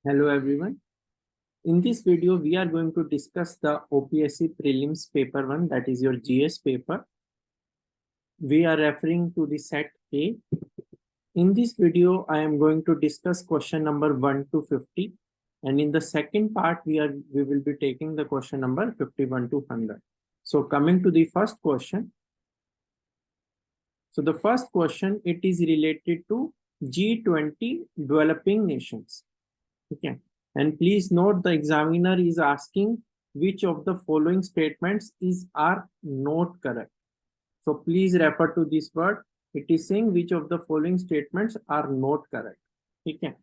Hello everyone. In this video, we are going to discuss the OPSC Prelims paper 1, that is your GS paper. We are referring to the set A. In this video, I am going to discuss question number 1 to 50. And in the second part, we will be taking the question number 51 to 100. So coming to the first question. So the first question, it is related to G20 developing nations. Okay. And please note the examiner is asking which of the following statements are not correct. So please refer to this word. It is saying which of the following statements are not correct. Okay.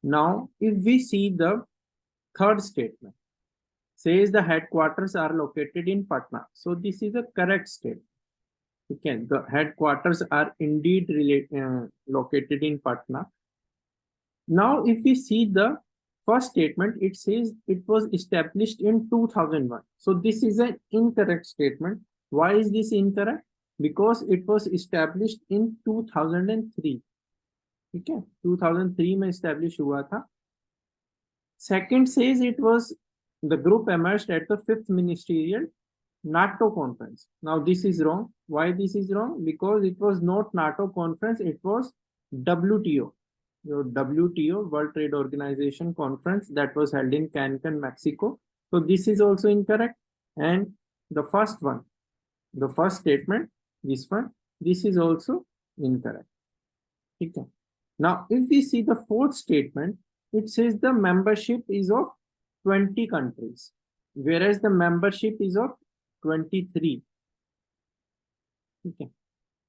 Now, if we see the third statement, says the headquarters are located in Patna. So this is a correct statement. Okay. The headquarters are indeed located in Patna. Now, if we see the first statement, it says it was established in 2001. So this is an incorrect statement. Why is this incorrect? Because it was established in 2003. Okay, 2003 में established हुआ था. Second says the group emerged at the 5th ministerial NATO conference. Now this is wrong. Why this is wrong? Because it was not NATO conference, it was WTO. Your WTO, World Trade Organization conference that was held in Cancun, Mexico. So this is also incorrect. And the first statement, this is also incorrect. Okay. Now, if we see the fourth statement, it says the membership is of 20 countries, whereas the membership is of 23. Okay.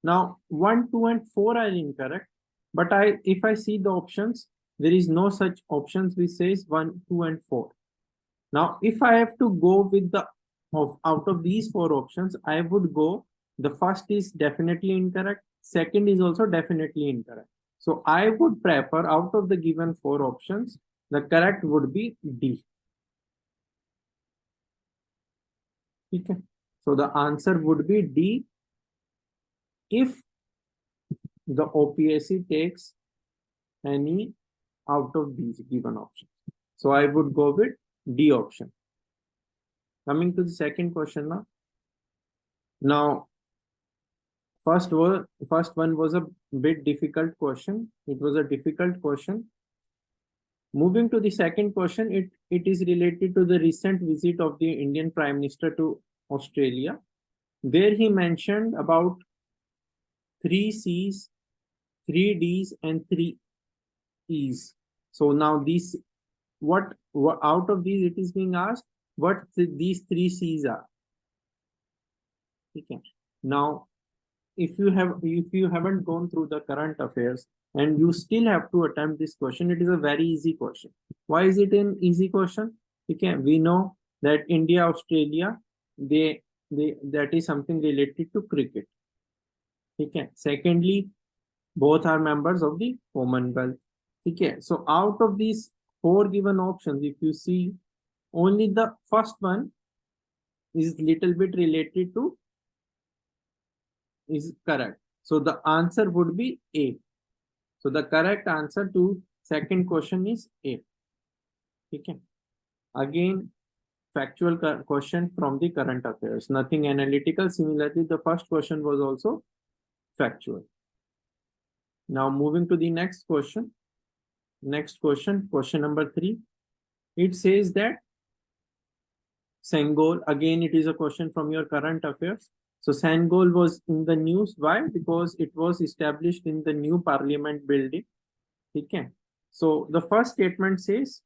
Now, 1, 2, and 4 are incorrect. But if I see the options, there is no such options which says 1, 2, and 4. Now, if I have to go with out of these 4 options, I would go, the first is definitely incorrect. Second is also definitely incorrect. So I would prefer out of the given 4 options, the correct would be D. Okay. So the answer would be D if the OPSC takes any out of these given options. So I would go with D option. Coming to the second question now. Now, first one was a bit difficult question. It was a difficult question. Moving to the second question, it is related to the recent visit of the Indian Prime Minister to Australia, where he mentioned about 3 C's, 3 D's, and 3 E's. So now what out of these it is being asked what these 3 C's are. Okay. Now, if you haven't gone through the current affairs and you still have to attempt this question, it is a very easy question. Why is it an easy question? Okay, we know that India, Australia, that is something related to cricket. Okay. Secondly, both are members of the Commonwealth. Okay. So out of these 4 given options, if you see, only the first one is little bit related to is correct. So the answer would be A. So the correct answer to second question is A. Okay. Again, factual question from the current affairs, nothing analytical. Similarly, the first question was also factual. Now moving to the next question. Question number 3. It says that Sengol, again it is a question from your current affairs. So Sengol was in the news. Why? Because it was established in the new parliament building. Okay. So the first statement says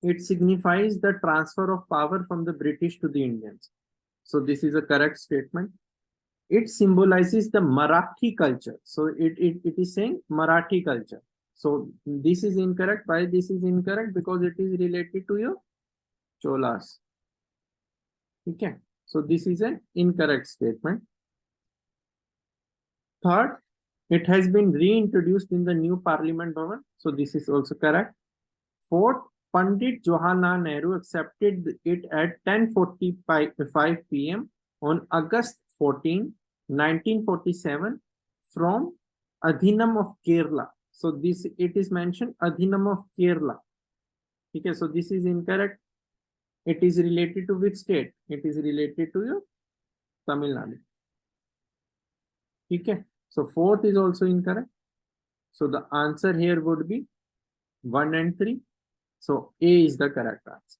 it signifies the transfer of power from the British to the Indians. So this is a correct statement. It symbolizes the Marathi culture. So it is saying Marathi culture. So this is incorrect. Why this is incorrect? Because it is related to your Cholas. Okay. So this is an incorrect statement. Third, it has been reintroduced in the new Parliament Bhavan. So this is also correct. Fourth, Pandit Jawaharlal Nehru accepted it at 10:45 p.m. on August 14, 1947 from Adhinam of Kerala. So it is mentioned Adhinam of Kerala. Okay, so this is incorrect. It is related to which state? It is related to your Tamil Nadu. Okay, so fourth is also incorrect. So the answer here would be 1 and 3. So A is the correct answer.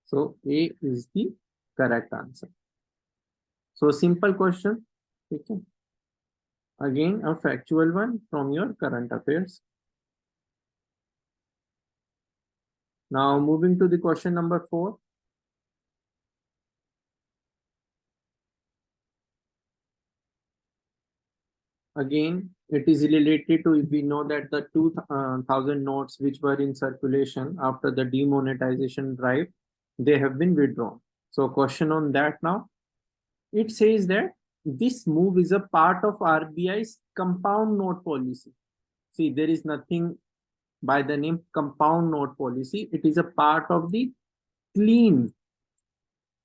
So A is the correct answer. So simple question. Okay. Again, a factual one from your current affairs. Now moving to the question number 4. Again, it is related to, if we know that the 2000 notes which were in circulation after the demonetization drive, they have been withdrawn. So question on that now. It says that this move is a part of RBI's compound note policy. See, there is nothing by the name compound note policy. It is a part of the clean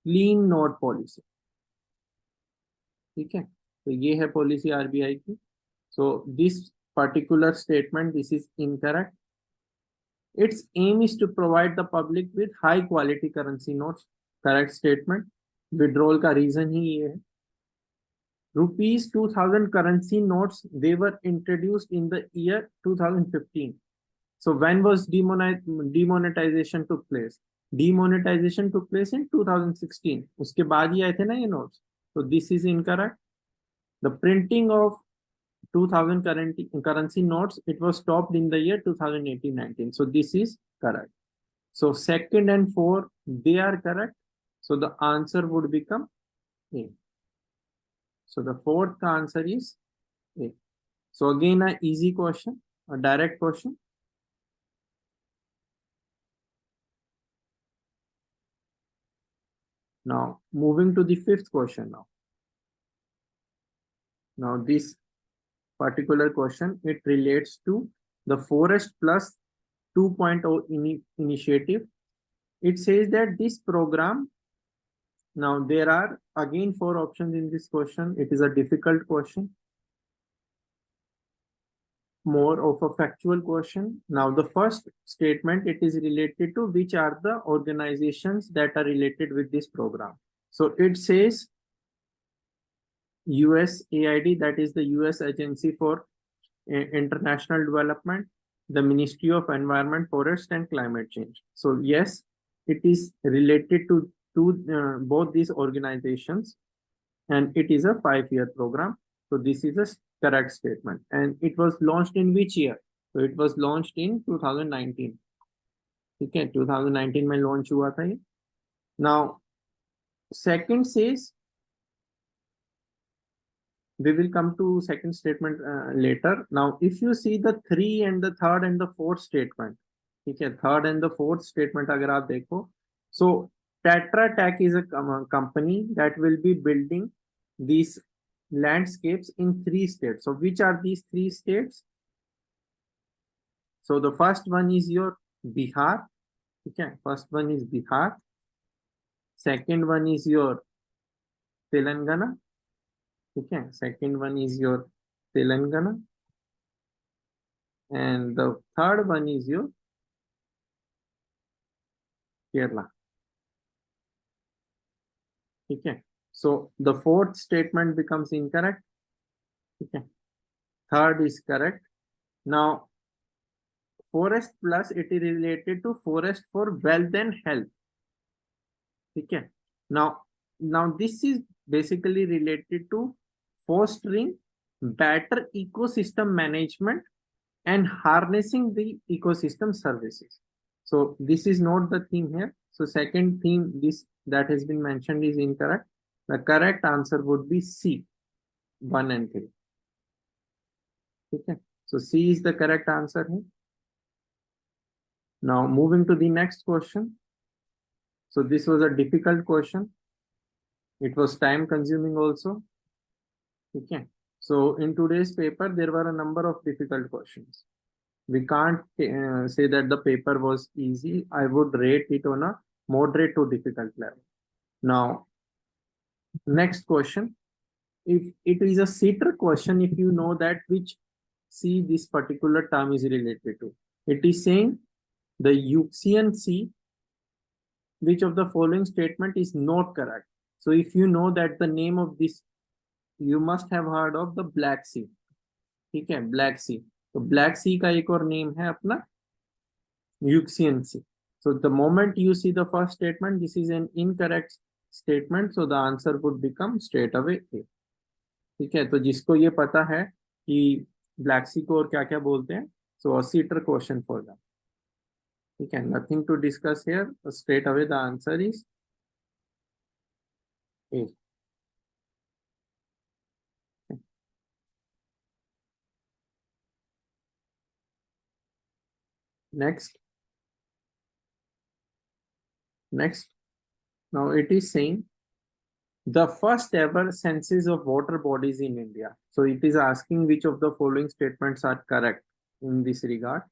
note policy. ठीक है, तो ये है policy RBI की. So this particular statement, this is incorrect. Its aim is to provide the public with high quality currency notes. Correct statement. Withdrawal का reason ही ये है. Rupees 2000 currency notes, they were introduced in the year 2015. So when was demonetization took place? Demonetization took place in 2016. उसके बाद ही आए थे ना ये notes. So this is incorrect. The printing of 2000 currency notes, it was stopped in the year 2018-19. So this is correct. So second and fourth, they are correct. So the answer would become A. So the fourth answer is A. So again, an easy question, a direct question. Now moving to the fifth question now. Now this particular question, it relates to the Forest Plus 2.0 initiative. It says that this program, now there are again 4 options in this question. It is a difficult question, more of a factual question. Now the first statement, it is related to which are the organizations that are related with this program. So it says USAID, that is the US Agency for International Development, the Ministry of Environment, Forest and Climate Change. So yes, it is related to both these organizations, and it is a 5-year program. So this is a correct statement. And it was launched in which year? So it was launched in 2019. Okay, 2019 में launch हुआ था ये. Now second says, we will come to second statement later. Now if you see the 3 and the third and the fourth statement, okay, third and the fourth statement अगर आप देखो, so Tetra Tech is a company that will be building these landscapes in 3 states. So which are these 3 states? So the first one is your Bihar. Okay, first one is Bihar. Second one is your Telangana. Okay, second one is your Telangana. And the third one is your Kerala. Okay, so the fourth statement becomes incorrect. Okay, third is correct. Now Forest Plus, it is related to forest for wealth and health. Okay, now this is basically related to fostering better ecosystem management and harnessing the ecosystem services. So this is not the theme here. So second theme, this that has been mentioned, is incorrect. The correct answer would be C, 1 and 3. Okay, so C is the correct answer here. Now moving to the next question. So this was a difficult question. It was time consuming also. Okay, so in today's paper, there were a number of difficult questions. We can't say that the paper was easy. I would rate it on a moderate to difficult level. Now, next question. If it is a CETR question, if you know that which C this particular term is related to, it is saying the Euxine Sea, which of the following statement is not correct? So if you know that the name of this, you must have heard of the Black Sea. ठीक है, Black Sea. तो Black Sea का एक और name है अपना Euxine Sea. So the moment you see the first statement, this is an incorrect statement, so the answer would become straight away A. ठीक है, तो जिसको ये पता है कि ब्लैक सी को और क्या क्या बोलते हैं, so a seater question for them. ठीक है, nothing to discuss here, straight away the answer is A. Next, now it is saying the first ever census of water bodies in India. So it is asking which of the following statements are correct in this regard.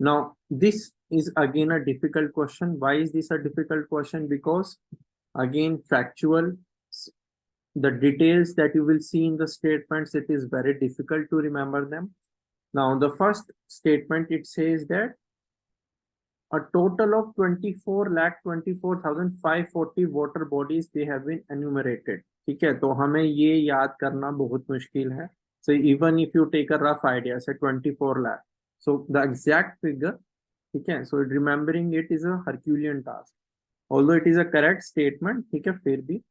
Now, this is again a difficult question. Why is this a difficult question? Because again, factual, the details that you will see in the statements, it is very difficult to remember them. Now, the first statement, it says that a total of 24,24,540 water bodies they have been enumerated. ठीक है, तो हमें ये याद करना बहुत मुश्किल है. So even if you take a rough idea, say 24 lakh, so the exact figure, ठीक है, so remembering it is a Herculean task. Although it is a correct statement, ठीक है, फिर भी.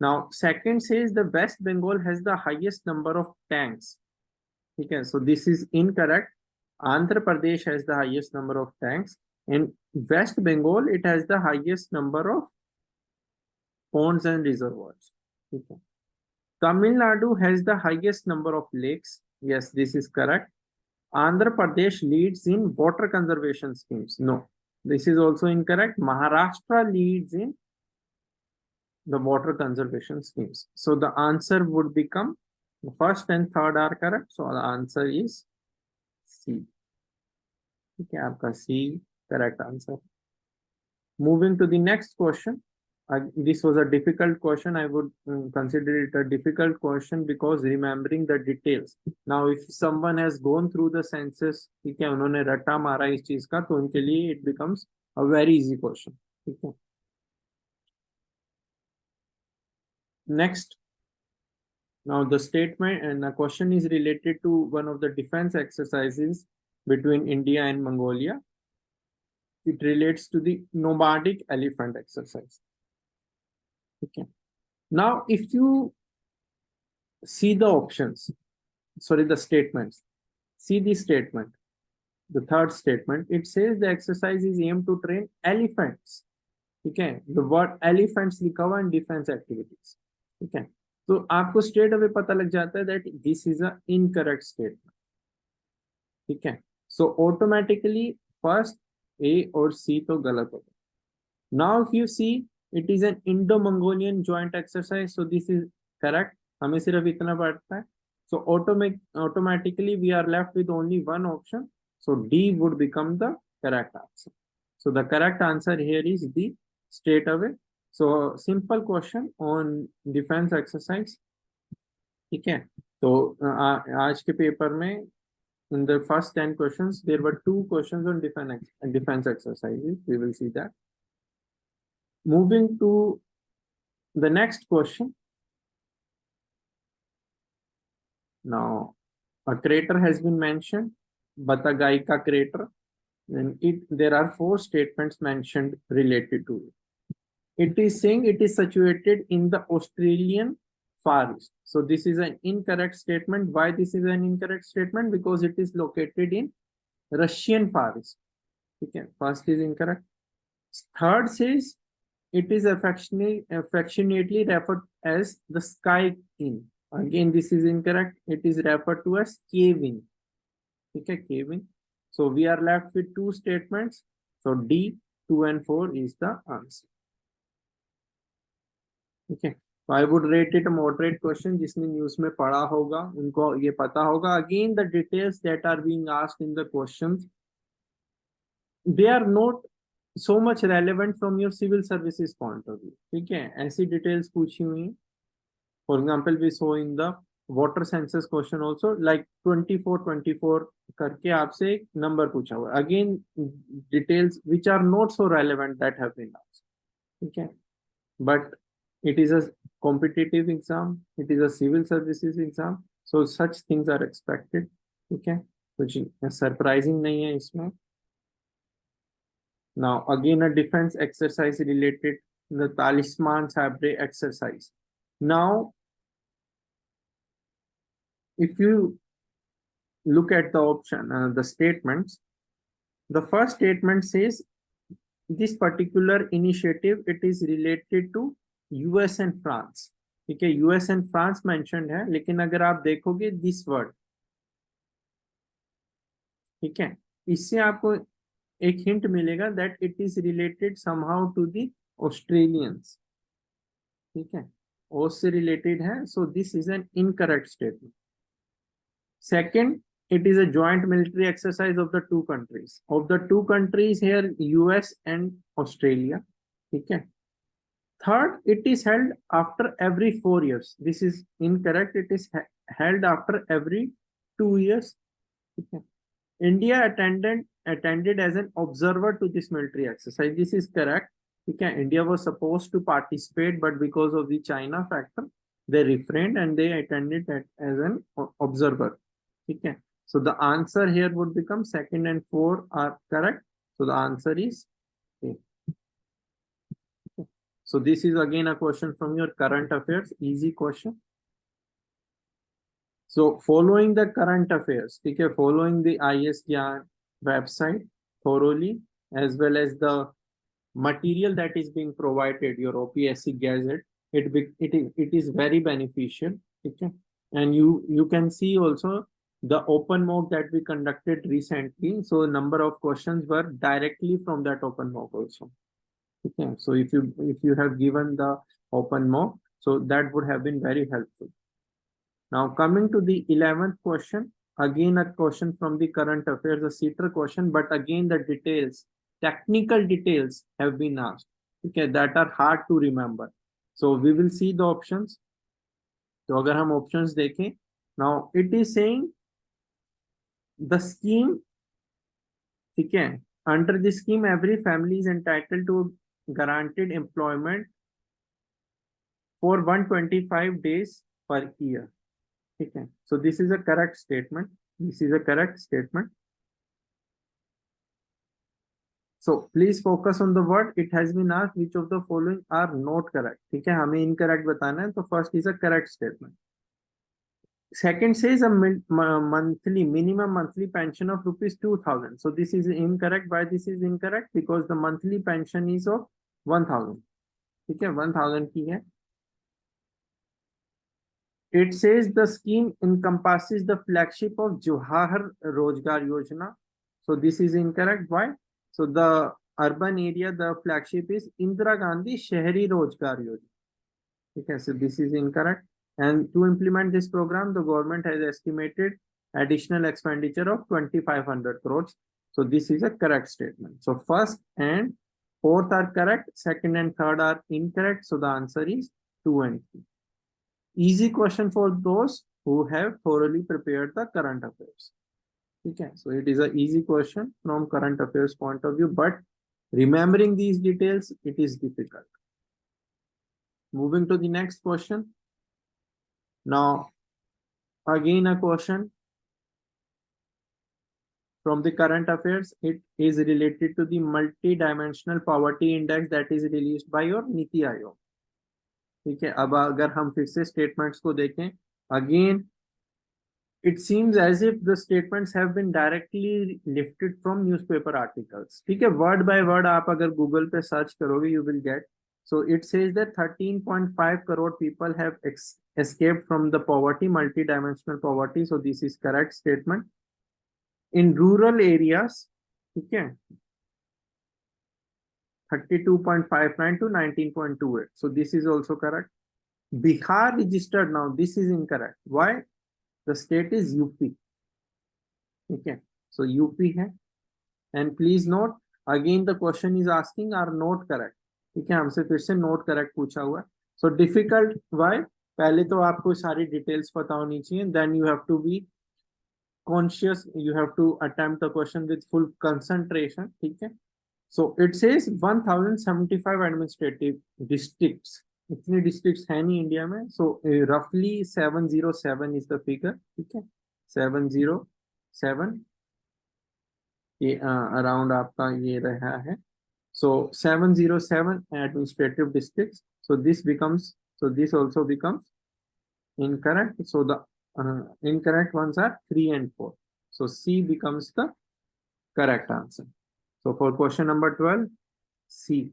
Now second says the West Bengal has the highest number of tanks. ठीक है, so this is incorrect. Andhra Pradesh has the highest number of tanks. In West Bengal, it has the highest number of ponds and reservoirs. Okay. Tamil Nadu has the highest number of lakes. Yes, this is correct. Andhra Pradesh leads in water conservation schemes. No, this is also incorrect. Maharashtra leads in the water conservation schemes. So the answer would become the first and third are correct. So the answer is C. Okay, आपका C correct answer. Moving to the next question. This was a difficult question. I would consider it a difficult question because remembering the details. Now, if someone has gone through the census, ठीक है, उन्होंने रट्टा मारा इस चीज का, तो उनके लिए it becomes a very easy question. ठीक है. Next. Now, the statement and the question is related to one of the defense exercises between India and Mongolia. It relates to the nomadic elephant exercise. Okay. Now, if you see the options, sorry, the statements, see the statement, the third statement, it says the exercise is aimed to train elephants. Okay. The word elephants लिखा हुआ in defense activities. Okay. तो आपको straight away पता लग जाता है that this is a incorrect statement. ठीक है. So automatically first A और C तो गलत हो गया. Now if you see, it is an Indo-Mongolian joint exercise, so this is correct. हमें सिर्फ इतना पड़ता है. So automatically we are left with only one option. So D would become the correct answer. So the correct answer here is D straight away. So simple question on defense exercise. ठीक है. तो आज के paper में in the first 10 questions, there were 2 questions on defense exercises. We will see that. Moving to the next question. Now, a crater has been mentioned, Batagaika crater, and there are 4 statements mentioned related to it. It is saying it is situated in the Australian Far East. So this is an incorrect statement. Why this is an incorrect statement? Because it is located in Russian Far East. Okay, first is incorrect. Third says it is affectionately referred as the sky inn. Again, this is incorrect. It is referred to as caving. Okay, caving. So we are left with 2 statements. So D, 2 and 4 is the answer. Okay. So I would rate it a moderate question. जिसने news में पढ़ा होगा उनको ये पता होगा. Again, the details that are being asked in the questions, they are not so much relevant from your civil services point of view. ठीक है, ऐसी details पूछी हुई. For example, we saw in the water census question also, like 24 करके आपसे एक number पूछा हुआ है। Again details which are not so relevant that have been asked, ठीक है, but it is a competitive exam, it is a civil services exam, so such things are expected, ठीक है, कुछ सरप्राइजिंग नहीं है इसमें। now again a defense exercise related, the talisman sabre exercise. Now if you look at the option, the statements, the first statement says this particular initiative it is related to US and France, ठीक है, US and France mentioned है, लेकिन अगर आप देखोगे this word, ठीक है, इससे आपको एक हिंट मिलेगा that it is related somehow to the Australians, ठीक है, ओस से रिलेटेड है, so this is an incorrect statement. Second, it is a joint military exercise of the two countries, here US and Australia, ठीक है। Third, it is held after every 4 years. This is incorrect. It is held after every 2 years. Okay. India attended as an observer to this military exercise. This is correct. Okay. India was supposed to participate, but because of the China factor, they refrained and they attended as an observer. Okay. So the answer here would become second and four are correct. So the answer is A. So this is again a question from your current affairs, easy question. So following the current affairs, okay, following the ISGR website thoroughly, as well as the material that is being provided, your OPSC gazette, it is very beneficial, okay. And you can see also the open mock that we conducted recently. So a number of questions were directly from that open mock also. Okay, so if you have given the open mock, so that would have been very helpful. Now coming to the 11th question, again a question from the current affairs, a CETR question, but again the details, technical details have been asked, okay, that are hard to remember. So we will see the options. तो अगर हम options देखें, now it is saying the scheme, ठीक है, under the scheme every family is entitled to guaranteed employment for 125 days per year, ठीक है, so this is a correct statement, this is a correct statement. So please focus on the word. It has been asked which of the following are not correct, ठीक है, हमें incorrect बताना है, तो first is a correct statement. Second says a monthly minimum monthly pension of rupees 2000, so this is incorrect. Why this is incorrect? Because the monthly pension is of 1000, ठीक है, 1000 की है. It says the scheme encompasses the flagship of Johar Rozgar Yojana. So this is incorrect. Why? So the urban area, the flagship is Indira Gandhi Shehri Rozgar Yojana. Okay, so this is incorrect. And to implement this program, the government has estimated additional expenditure of 2500 crores. So this is a correct statement. So first and fourth are correct, second and third are incorrect. So the answer is 2 and 3. Easy question for those who have thoroughly prepared the current affairs. Okay, so it is an easy question from current affairs point of view, but remembering these details, it is difficult. Moving to the next question. Now, again a question from the current affairs. It is related to the multi-dimensional poverty index that is released by your NITI Aayog. ठीक है, अब अगर हम फिर से statements को देखें, again it seems as if the statements have been directly lifted from newspaper articles. ठीक है, word by word आप अगर Google पे सर्च करोगे, you will get. So it says that 13.5 crore people have escaped from the poverty, multi-dimensional poverty. So this is correct statement. In rural areas, ठीक है, 32.59 to 19.28. So this is also correct. Bihar registered now. This is incorrect. Why? The state is UP. Okay, so UP है. And please note, again the question is asking are not correct. ठीक है, हमसे फिर से not correct पूछा हुआ है. So difficult. Why? पहले तो आपको सारी details पता होनी चाहिए. Then you have to be conscious, you have to attempt the question with full concentration. ठीक है? So it says 1075 administrative districts. इतनी districts है नहीं इंडिया में. So roughly 707 is the figure. ठीक है? 707 ये around आपका ये रहा है. So 707 administrative districts. So this also becomes incorrect. So the incorrect ones are 3 and 4. So C becomes the correct answer. So for question number 12, C.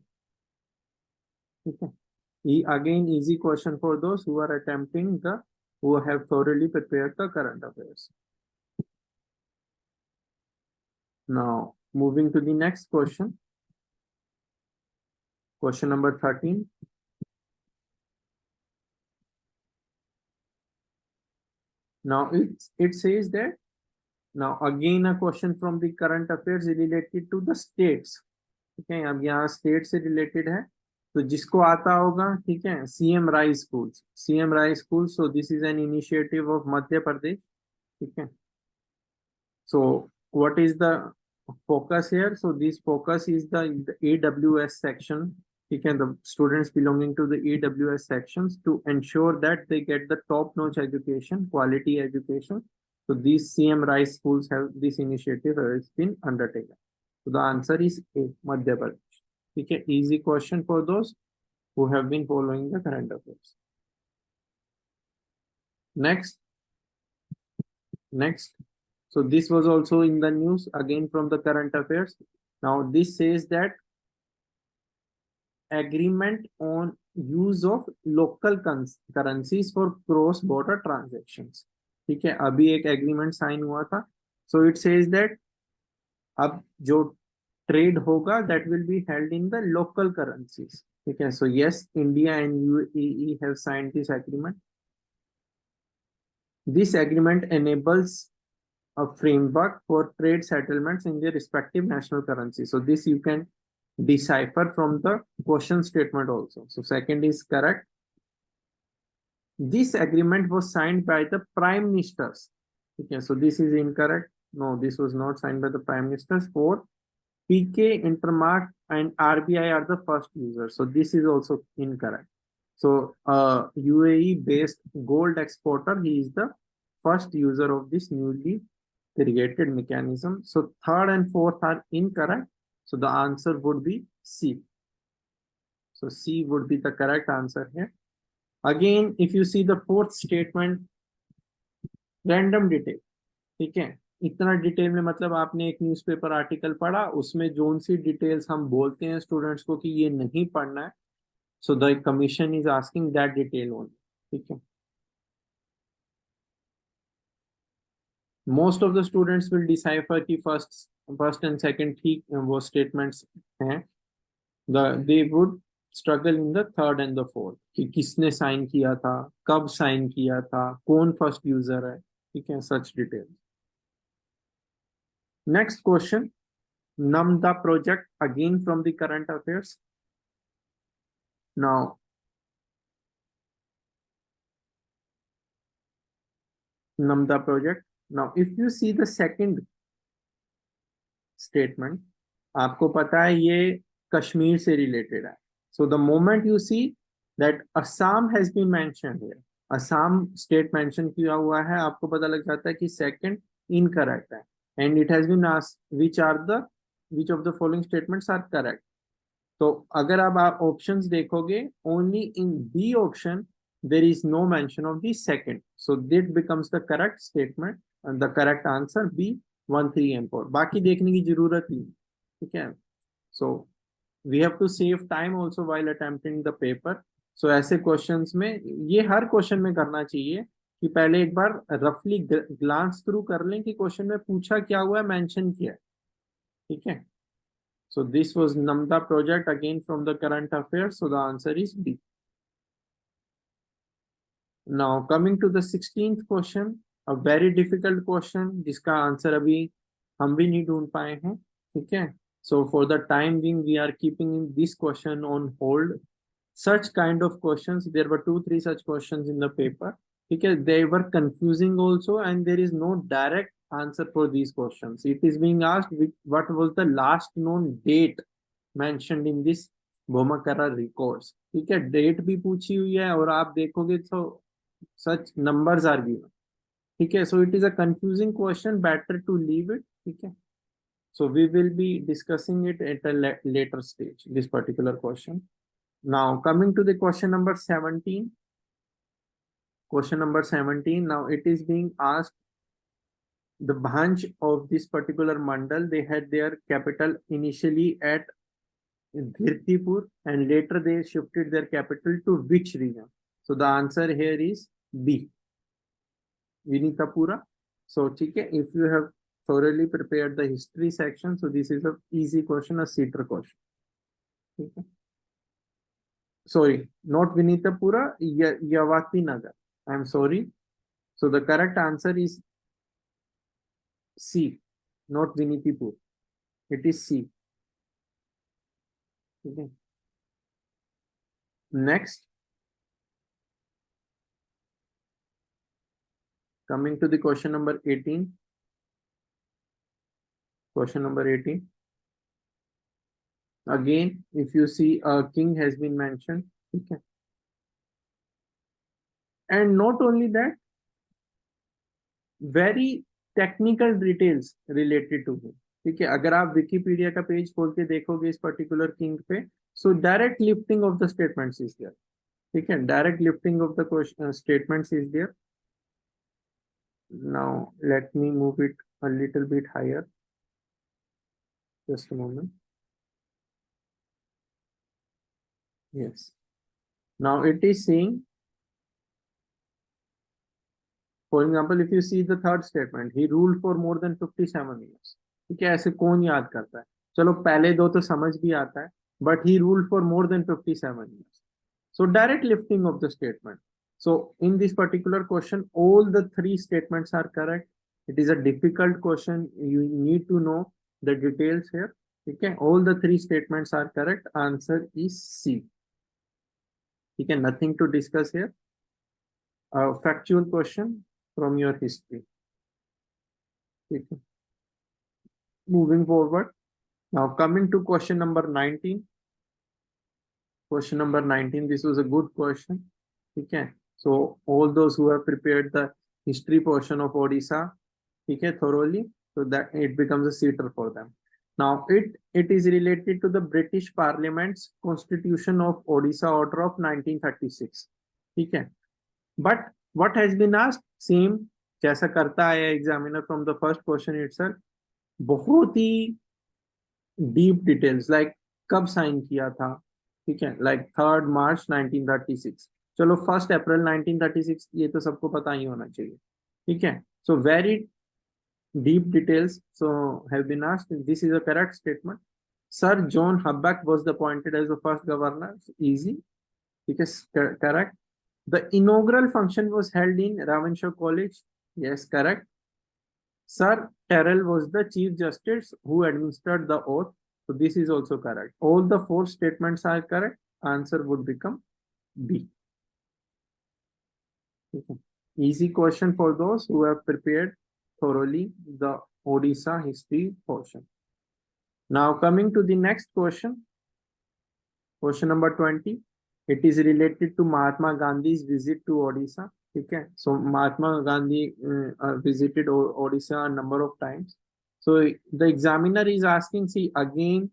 Okay. Again, easy question for those who are who have thoroughly prepared the current affairs. Now, moving to the next question. Question number 13. Now, it says that, now again a question from the current affairs related to the states. ठीक है, अब यहाँ state से related है, तो जिसको आता होगा, ठीक है, CM rise schools, so this is an initiative of Madhya Pradesh. ठीक है, सो व्हाट इज द focus here? So this focus is the AWS section. ठीक है, the students belonging to the AWS sections, to ensure that they get the top-notch education, quality education. So these CM Rise schools have this initiative has been undertaken. So the answer is A, Madhya Pradesh. ठीक है, easy question for those who have been following the current affairs. Next. So this was also in the news, again from the current affairs. Now this says that agreement on use of local currencies for cross-border transactions. ठीक है, अभी एक agreement sign हुआ था. So it says that अब जो trade होगा, that will be held in the local currencies. ठीक है, so yes, India and UAE have signed this agreement. This agreement enables a framework for trade settlements in their respective national currency. So this you can decipher from the question statement also. So second is correct. This agreement was signed by the prime ministers. Okay, so this is incorrect. No, this was not signed by the prime ministers. For PK, Intermark and RBI are the first users. So this is also incorrect. So UAE based gold exporter, he is the first user of this newly created mechanism. So third and fourth are incorrect. So the answer would be C. So C would be the correct answer here. Again, if you see the fourth statement, random detail. ठीक है, इतना detail में मतलब आपने एक newspaper article पढ़ा, उसमें zone सी details हम बोलते हैं स्टूडेंट्स को कि ये नहीं पढ़ना है. So the commission is asking that detail only. ठीक है. Most of the students will decipher कि first and second ठीक वो statements हैं. They would struggle in the third and the fourth कि किसने साइन किया था, कब साइन किया था, कौन फर्स्ट यूजर है. ठीक है, such details. Next question, NAMDA project, again from the current affairs. Now, NAMDA project. Now, if you see the second statement, आपको पता है ये कश्मीर से related है. So the moment you see that Assam has been mentioned here, Assam state mention किया हुआ है, आपको पता लग जाता है कि second incorrect है. And it has been asked which of the following statements are correct. तो अगर आप options देखोगे, only in B option there is no mention of the second. So that becomes the correct statement and the correct answer B 1, 3 and 4. बाकी देखने की जरूरत नहीं. ठीक है. So we have to save time also while attempting the paper. So ऐसे questions में ये हर question में करना चाहिए कि पहले एक बार roughly glance through कर लें कि question में पूछा क्या हुआ है, mention किया है. ठीक है. So this was NAMDA project, again from the current affairs. So the answer is B. Now coming to the 16th question, a very difficult question जिसका आंसर अभी हम भी नहीं ढूंढ पाए हैं. ठीक है. So for the time being, we are keeping this question on hold. Such kind of questions, there were 2-3 such questions in the paper. Okay, they were confusing also, and there is no direct answer for these questions. It is being asked what was the last known date mentioned in this Bhomakara records. ठीक है, date भी पूछी हुई है और आप देखोगे तो such numbers are given. ठीक है, so it is a confusing question, better to leave it. ठीक है, so we will be discussing it at a later stage, this particular question. Now coming to the question number 17. Question number 17, now it is being asked the branch of this particular mandal, they had their capital initially at Dhirtipur and later they shifted their capital to which region? So the answer here is B, Vinitapura. So okay, if you have thoroughly prepared the history section, so this is a easy question, a seater question. Okay. Sorry, not Vinitapura, Yavati Nagar. I am sorry. So the correct answer is C, not Vinitipur. It is C. Okay. Next, coming to the question number 18. Question number 18. Again, if you see a king has been mentioned. Okay. And not only that, very technical details related to him. ठीक है, अगर आप Wikipedia का page खोल के देखोगे इस particular king पे, so direct lifting of the statements is there. ठीक है, direct lifting of the statements is there. Now let me move it a little bit higher. Just a moment. Yes. Now it is saying, for example, if you see the third statement, he ruled for more than 57 years. ठीक है, ऐसे कौन याद करता है? चलो पहले दो तो समझ भी आता है, but he ruled for more than 57 years. So direct lifting of the statement. So in this particular question, all the three statements are correct. It is a difficult question. You need to know the details here. Okay, all the three statements are correct. Answer is C. Okay, nothing to discuss here. A factual question from your history. Okay. Moving forward. Now coming to question number 19. Question number 19. This was a good question. Okay. So all those who have prepared the history portion of Odisha, okay, thoroughly, so that it becomes a seater for them. Now it is related to the British Parliament's Constitution of Odisha Order of 1936. Okay. But what has been asked? Same जैसा करता है examiner from the first question itself. बहुत ही deep details like कब sign किया था, ठीक है, like 3rd March 1936. चलो 1st April 1936 ये तो सबको पता ही होना चाहिए. ठीक है, so very deep details so have been asked. This is a correct statement. Sir John Hubback was appointed as the first governor. Easy. ठीक है, correct. The inaugural function was held in Ravenshaw College. Yes, correct. Sir Terrell was the Chief Justice who administered the oath. So this is also correct. All the four statements are correct. Answer would become B. Okay. Easy question for those who have prepared thoroughly the Odisha history portion. Now coming to the next question. Question number 20. It is related to Mahatma Gandhi's visit to Odisha. Okay, so Mahatma Gandhi visited Odisha a number of times. So the examiner is asking, see again,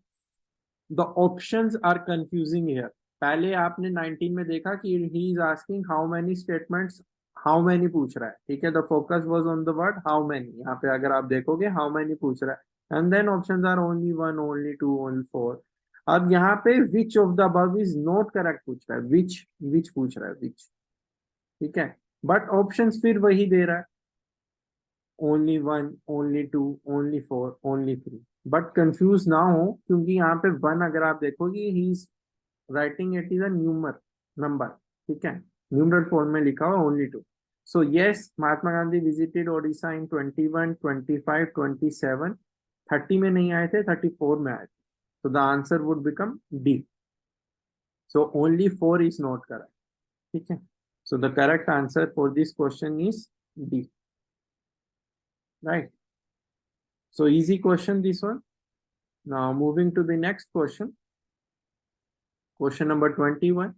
the options are confusing here. पहले आपने 19 में देखा कि he is asking how many statements, how many पूछ रहा है. ठीक है, the focus was on the word how many. यहाँ पे अगर आप देखोगे how many पूछ रहा है, and then options are only 1, only 2, only 4. अब यहाँ पे which of the above is not correct पूछ रहा है, which पूछ रहा है, which. ठीक है, बट ऑप्शंस फिर वही दे रहा है, only 1, only 2, only 4, only 3. But confuse ना हो क्योंकि यहाँ पे 1 अगर आप देखोगे he is writing it is a न्यूमर number. ठीक है, न्यूमरल फॉर्म में लिखा हुआ only 2. So yes, Mahatma Gandhi visited Odisha इन 21, 25, 27. 30 में नहीं आए थे, 34 में आए थे. So the answer would become D. So only 4 is not correct. ठीक है, so the correct answer for this question is D. Right. So easy question, this one. Now moving to the next question. Question number 21.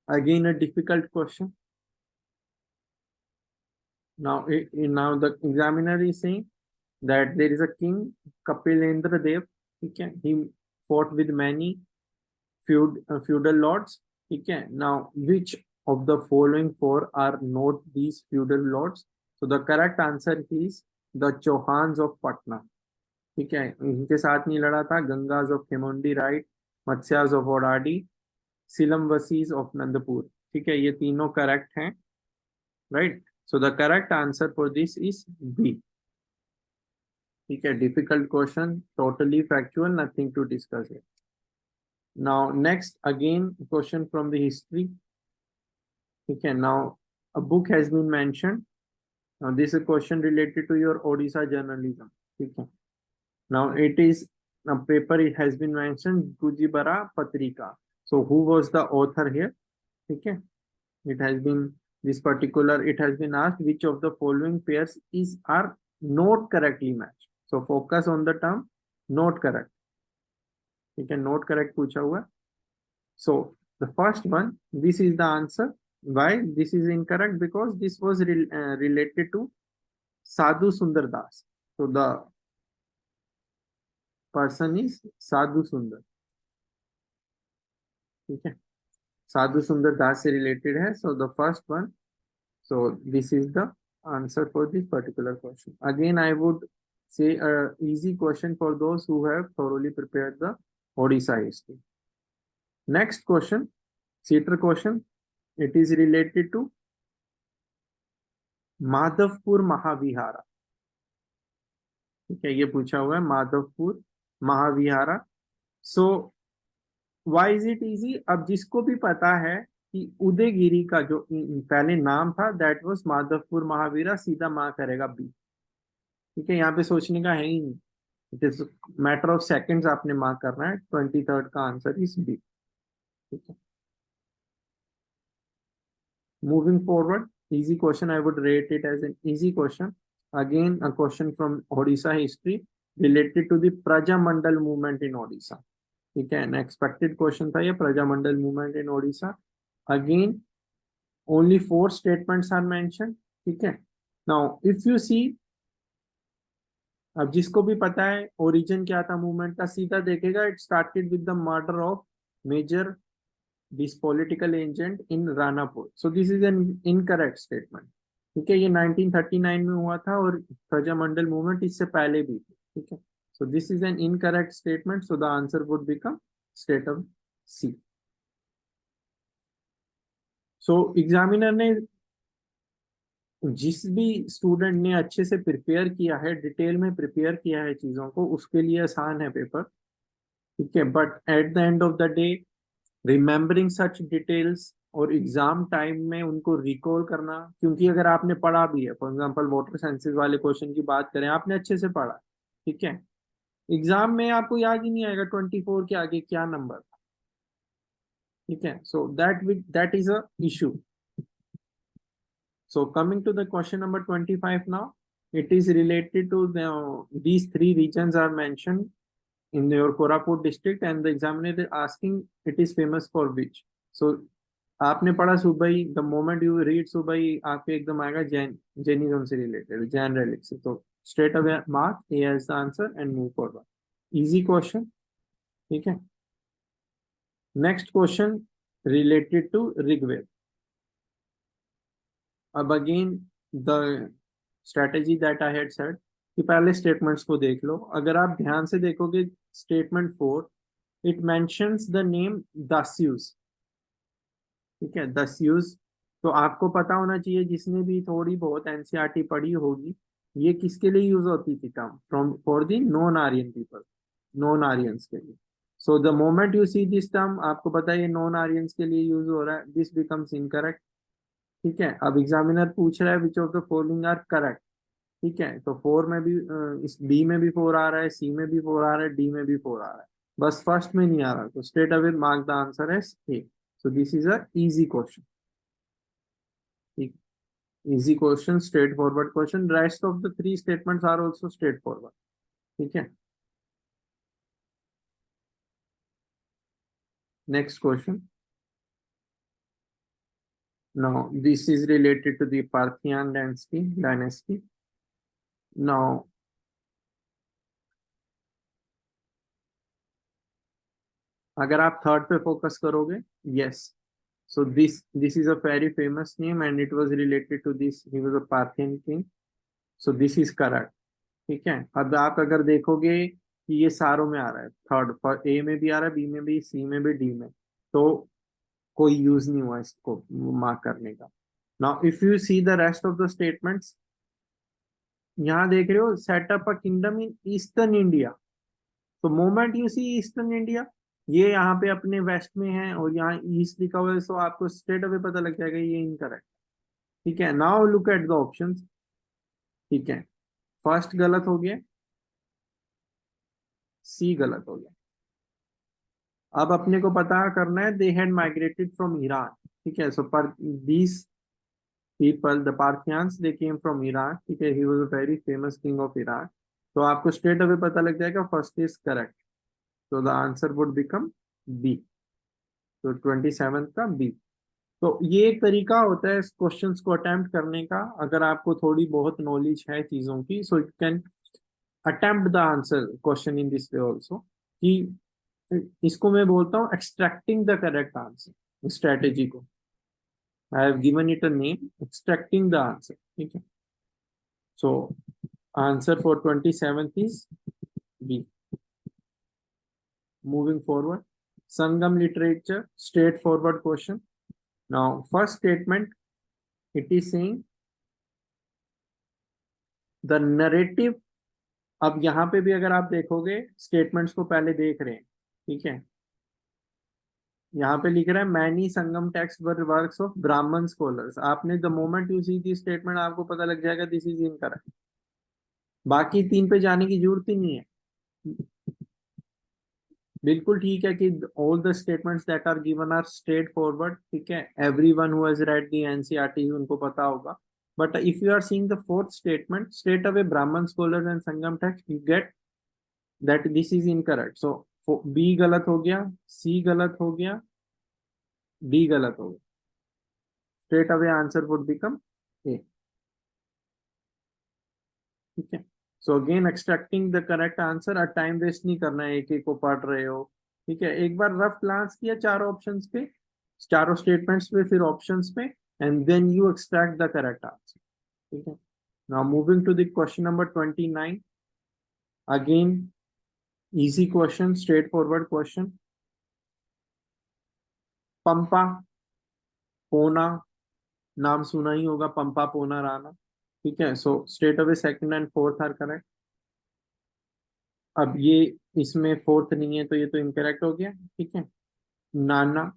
Again, a difficult question. Now, now the examiner is saying that there is a king, Kapilendra Dev. He fought with many feudal lords. Now, which of the following four are not these feudal lords? So the correct answer is the Chauhans of Patna. ठीक है, इनके साथ नहीं लड़ा था. Gangas of Khemundi, right. Matsyas of Odadi, Silamvasis of Nandapur. ठीक है, ये तीनों करेक्ट हैं, right. So the correct answer for this is B. ठीक है, difficult question, totally factual, nothing to discuss here. Now next, again question from the history. Okay, now a book has been mentioned. Now this is a question related to your Odisha journalism. Okay. Now it is a paper, it has been mentioned, Gujibara Patrika. So who was the author here? Okay. It has been this particular, it has been asked which of the following pairs are not correctly matched. So focus on the term not correct. You can note correct पूछा हुआ. So the first one, this is the answer. Why this is incorrect? Because this was related to Sadhu Sundar Das. So the person is Sadhu Sundar. Okay. Sadhu Sundar Das से related है. So the first one. So this is the answer for this particular question. Again, I would say a easy question for those who have thoroughly prepared the Odisha history. Next question, theatre question. It is related to Madhavpur Mahavihara. Okay, ये पूछा हुआ है Madhavpur Mahavihara. So why is it easy? अब जिसको भी पता है कि उदयगिरी का जो पहले नाम था, that was Madhavpur Mahavira, सीधा माँ करेगा बी. ठीक है, यहाँ पे सोचने का है ही नहीं. It is matter of seconds आपने मार्क करना है. 23rd का आंसर इज बी. ठीक है, moving forward, easy question, I would rate it as an easy question. Again a question from Odisha history related to the Prajamandal movement in Odisha. ठीक है, unexpected question था ये, Prajamandal movement in Odisha. Again only 4 statements are mention. ठीक है, now if you सी, अब जिसको भी पता है ओरिजिन क्या था मूवमेंट का, सीधा देखेगा it started with the murder of measure this political agent in Ranapur. So this is an incorrect statement. ठीक है, ये 1939 में हुआ था और प्रजामंडल मूवमेंट इससे पहले भी थी. ठीक है, so this is an incorrect statement. So the answer would become state of C. So examiner ने, जिस भी स्टूडेंट ने अच्छे से प्रिपेयर किया है, डिटेल में प्रिपेयर किया है चीजों को, उसके लिए आसान है पेपर. ठीक है, but at the end of the day remembering such details और एग्जाम टाइम में उनको रिकॉल करना, क्योंकि अगर आपने पढ़ा भी है, फॉर एग्जांपल वाटर साइंसेज वाले क्वेश्चन की बात करें, आपने अच्छे से पढ़ा, ठीक है, एग्जाम में आपको याद ही नहीं आएगा 24 के आगे क्या नंबर था. ठीक है, so that is a issue. So coming to the question number 25 now, it is related to these 3 regions are mentioned in your Koraput district, and the examiner is asking it is famous for which. So आपने पढ़ा सुबह ही, the moment you read सुबह ही आपके एकदम आएगा Jainism से related, Jain relic से. तो straight away mark A as the answer and move forward. Easy question. ठीक है, next question related to Rigved. अब again the strategy that I had said कि पहले स्टेटमेंट्स को देख लो. अगर आप ध्यान से देखोगे statement 4, it mentions the name Dasyus. ठीक है, दस्यूज. तो आपको पता होना चाहिए, जिसने भी थोड़ी बहुत एनसीईआरटी पढ़ी होगी, ये किसके लिए यूज होती थी term, from for the non Aryan people, non Aryans के लिए. So the moment you see this term, आपको पता है ये नॉन आर्यंस के लिए यूज हो रहा है, दिस बिकम्स इनकरेक्ट. ठीक है, अब एग्जामिनर पूछ रहा है which of the following are correct. ठीक है, तो 4 में भी, इस बी में भी 4 आ रहा है, सी में भी 4 आ रहा है, डी में भी 4 आ रहा है, बस फर्स्ट में नहीं आ रहा. तो straight away mark the answer as A. So this is a easy question. ठीक, easy question, straight forward question, rest of the 3 statements are also straight forward. ठीक है. Next question. Now, this is related to the Parthian dynasty. Now, अगर आप third पे focus करोगे, yes. So this is a very famous name and it was related to this. He was a Parthian king. So this is correct. ठीक है. अब आप अगर देखोगे कि ये सारों में आ रहा है, थर्ड ए में भी आ रहा है, बी में भी, सी में भी, डी में, तो कोई यूज नहीं हुआ इसको मार्क करने का. Now if you see the rest of the statements, यहाँ देख रहे हो setup a kingdom in eastern India. तो moment you see eastern India, ये यहाँ पे अपने वेस्ट में है और यहाँ ईस्ट लिखा हुआ है, सो आपको स्ट्रेट अवे पता लग जाएगा ये इनकरेक्ट. ठीक है. Now look at the options. ठीक है. फर्स्ट गलत हो गया, सी गलत हो गया. अब अपने को पता करना है they had migrated from Iran. ठीक है. सो पर these people the Parthians they came from Iran. ठीक है. He was a very famous king of Iran. तो आपको स्ट्रेट अवे पता लग जाएगा फर्स्ट इज करेक्ट. तो the answer would become B. तो 27 का बी. तो ये एक तरीका होता है क्वेश्चंस को अटेम्प्ट करने का. अगर आपको थोड़ी बहुत नॉलेज है चीजों की, so you can attempt the answer question in this way also. कि इसको मैं बोलता हूँ extracting the correct answer strategy को. I have given it a name, extracting the answer. ठीक है. So answer for 27 is B. Moving forward, Sangam literature, straightforward question. Now, first statement, it is saying the narrative. अब यहाँ पे भी अगर आप देखोगे स्टेटमेंट्स को पहले देख रहे हैं. ठीक है. यहाँ पे लिख रहा है many Sangam text were works of Brahmin scholars. आपने the moment you see the statement आपको पता लग जाएगा दिस इज इनकरेक्ट. बाकी 3 पे जाने की जरूरत ही नहीं है. बिल्कुल ठीक है कि all the statements that are given are straight forward. ठीक है. Everyone who has read the NCERT उनको पता होगा. But if you are seeing the fourth statement straight away Brahmin scholars and Sangam text, you get that this is incorrect. So B गलत हो गया, सी गलत हो गया, डी गलत हो गया. Straight away answer would become a. ठीक है. So again extracting the correct answer. और टाइम वेस्ट नहीं करना है एक एक को पढ़ रहे हो. ठीक है. एक बार रफ ग्लांस किया चारों ऑप्शंस पे, चारों स्टेटमेंट्स पे, फिर ऑप्शंस पे, and then you extract the correct answer. ठीक है. Now moving to the question number 29. Again easy question, straight forward question. Pampa Ponna, नाम सुना ही होगा, पंपा पोना राणा. ठीक है. So straight away second and fourth are correct. अब ये इसमें फोर्थ नहीं है तो ये तो इनकरेक्ट हो गया. ठीक है. नाना.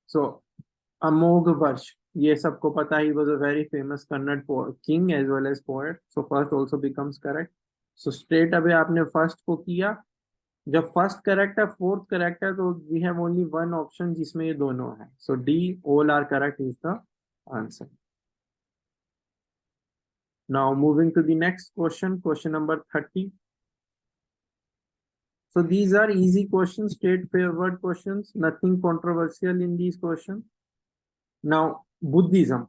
सो अमोघ वर्ष, ये सबको पता ही was a very famous Kannada king as well as poet. So first also becomes correct. So straight away आपने फर्स्ट को किया. जब फर्स्ट करेक्ट है फोर्थ करेक्ट है तो we have only one option जिसमें ये दोनों है. So D all are correct is the answer. Now moving to the next question, question number 30. So these are easy questions, straightforward questions, nothing controversial in these questions. Now, Buddhism.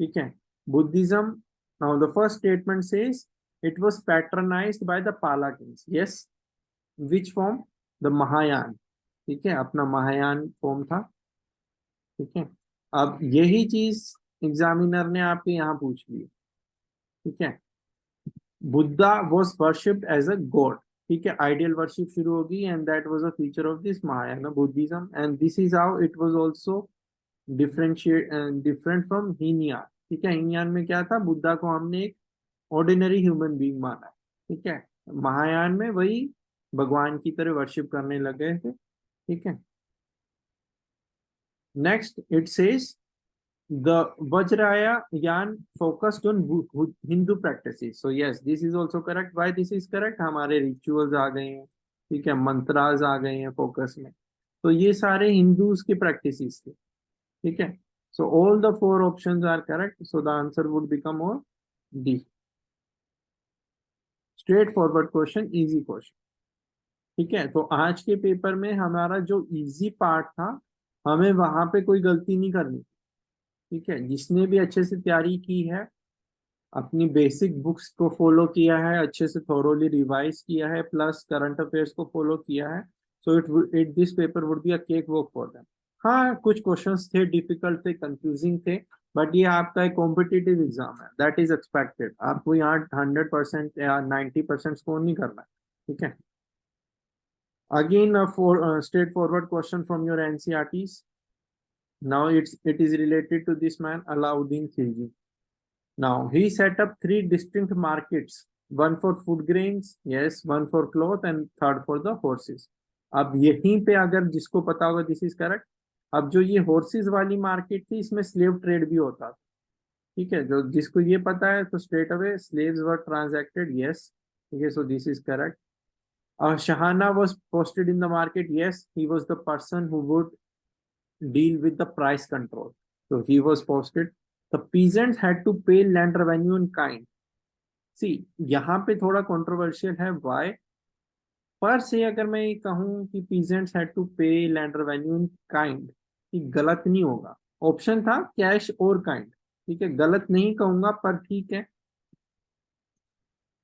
Okay, Buddhism. Now, the first statement says it was patronized by the Pala kings. Yes. Which form? The Mahayana. ठीक है. अपना Mahayana form था. ठीक है. अब यही चीज examiner ने आपके यहाँ पूछ ली. ठीक है. Buddha was worshipped as a god. ठीक है. आइडियल वर्शिप शुरू होगी and that was a feature of this Mahayana Buddhism and this is how it was also different from Hinayana. ठीक है. हीनयान में क्या था, बुद्धा को हमने एक ऑर्डिनरी ह्यूमन बीइंग माना. ठीक है. महायान में वही भगवान की तरह वर्शिप करने लगे थे. ठीक है. Next it says the Vajrayana focused on Hindu practices. So yes, this is also correct. Why this is correct? हमारे रिचुअल्स आ गए हैं. ठीक है. मंत्रास आ गए हैं फोकस में. तो ये सारे हिंदूज की प्रैक्टिसेस थे. ठीक है. So all the four options are correct. So the answer would become or D. Straight forward question, easy question. ठीक है, तो आज के पेपर में हमारा जो इजी पार्ट था, हमें वहां पे कोई गलती नहीं करनी। ठीक है, जिसने भी अच्छे से तैयारी की है, अपनी बेसिक बुक्स को फॉलो किया है, अच्छे से थोरोली रिवाइज किया है, प्लस करंट अफेयर्स को फॉलो किया है, so it this paper would be a cake walk for them. हाँ, कुछ क्वेश्चंस थे, डिफिकल्ट थे, कंफ्यूजिंग थे, बट ये आपका एक कॉम्पिटिटिव एग्जाम है, दैट इज एक्सपेक्टेड। आपको यहाँ 100% या 90% स्कोर नहीं करना है। ठीक है, again for straightforward question from your NCRTs. Now it is related to this man Alauddin Khilji. Now he set up three distinct markets, one for food grains, yes, one for cloth, and third for the horses. अब यहीं पे अगर जिसको पता होगा this is correct. अब जो ये हॉर्सेस वाली मार्केट थी, इसमें स्लेव ट्रेड भी होता था। ठीक है, जो जिसको ये पता है तो स्ट्रेट अवे स्लेव्स वर ट्रांजैक्टेड, यस। ठीक है, so this is correct. Shahana was posted in the market. Yes, he was the person who would deal with the price control. So he was posted. The peasants had to pay land revenue in kind. See, यहाँ पे थोड़ा controversial है. Why? पर से अगर मैं ये कहूँ कि peasants had to pay land revenue in kind, ये गलत नहीं होगा। ऑप्शन था कैश और काइंड। ठीक है, गलत नहीं कहूंगा, पर ठीक है,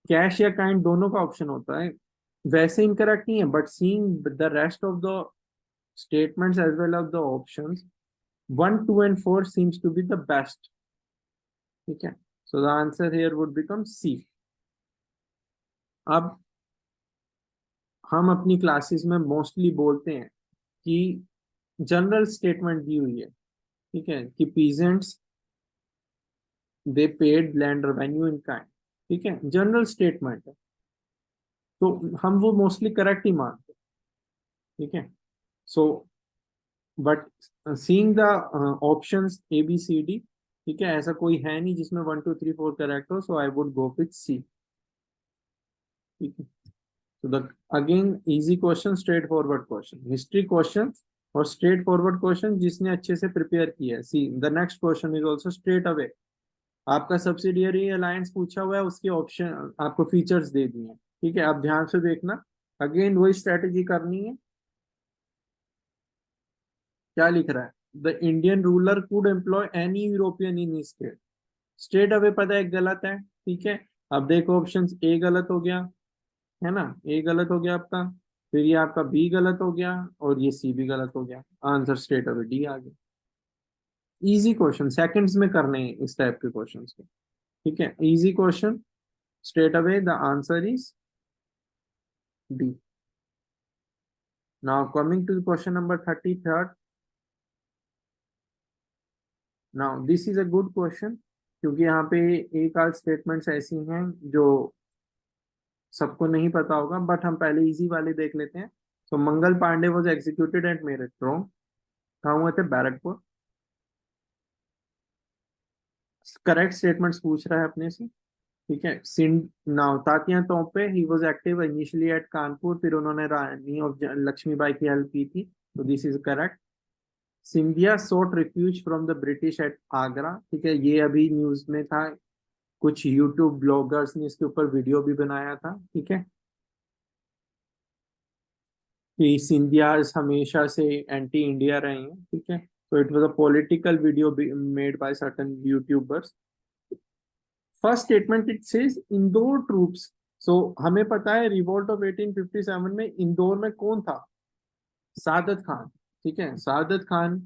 कैश या काइंड दोनों का ऑप्शन होता है। वैसे इनकरेक्ट नहीं है, but seeing the rest of the statements as well as the options, 1, 2 and 4 seems to be the best. ठीक है, so the answer here would become C. अब हम अपनी क्लासेस में मोस्टली बोलते हैं कि जनरल स्टेटमेंट दी हुई है, ठीक है, कि peasants they paid land revenue in kind. ठीक है, जनरल स्टेटमेंट है, तो हम वो मोस्टली करेक्ट ही मानते हैं। ठीक है, so but seeing the options A B C D, ठीक है, ऐसा कोई है नहीं जिसमें 1, 2, 3, 4 करेक्ट हो, सो I would go with C. ठीक है, तो the again easy question, straight forward question, history question और स्ट्रेट फॉरवर्ड क्वेश्चन जिसने अच्छे से प्रिपेयर किया है। See the next question is also straight away. आपका सब्सिडियरी अलायंस पूछा हुआ है, उसके ऑप्शन आपको फीचर्स दे दिए हैं। ठीक है, आप ध्यान से देखना, अगेन वही स्ट्रेटेजी करनी है। क्या लिख रहा है? The Indian ruler could employ any European in state. Straight away पता है गलत है। ठीक है, अब देखो ऑप्शन ए गलत हो गया, है ना, ए गलत हो गया आपका, फिर ये आपका बी गलत हो गया, और ये सी भी गलत हो गया। आंसर स्ट्रेट अवे डी आ गया। इजी क्वेश्चन, सेकंड्स में करने हैं इस टाइप के क्वेश्चंस को। ठीक है, easy question, straight away the answer is D. Now coming to question number 33rd। Now this is a good question, क्योंकि यहाँ पे एक आध स्टेटमेंट्स ऐसी हैं जो सबको नहीं पता होगा, बट हम पहले इजी वाले देख लेते हैं। तो Mangal Pandey was executed at Meerut, wrong. कहाँ हुए थे? बैरकपुर। करेक्ट स्टेटमेंट्स पूछ रहा है अपने से। ठीक है, सिंध नाउ तात्या तोपे, he was active initially at Kanpur, फिर उन्होंने रानी ऑफ लक्ष्मीबाई की हेल्प की थी, तो this is correct. Scindia sought refuge from the British at Agra. ठीक है, ये अभी न्यूज में था, कुछ यूट्यूब ब्लॉगर्स ने इसके ऊपर वीडियो भी बनाया था। ठीक है, कि सिंधिया हमेशा से एंटी इंडिया रहे हैं। ठीक है, so it was a political video made by certain YouTubers. First statement it says Indore troops. So हमें पता है रिवोल्ट ऑफ 1857 में इंदौर में कौन था? सादत खान। ठीक है, सादत खान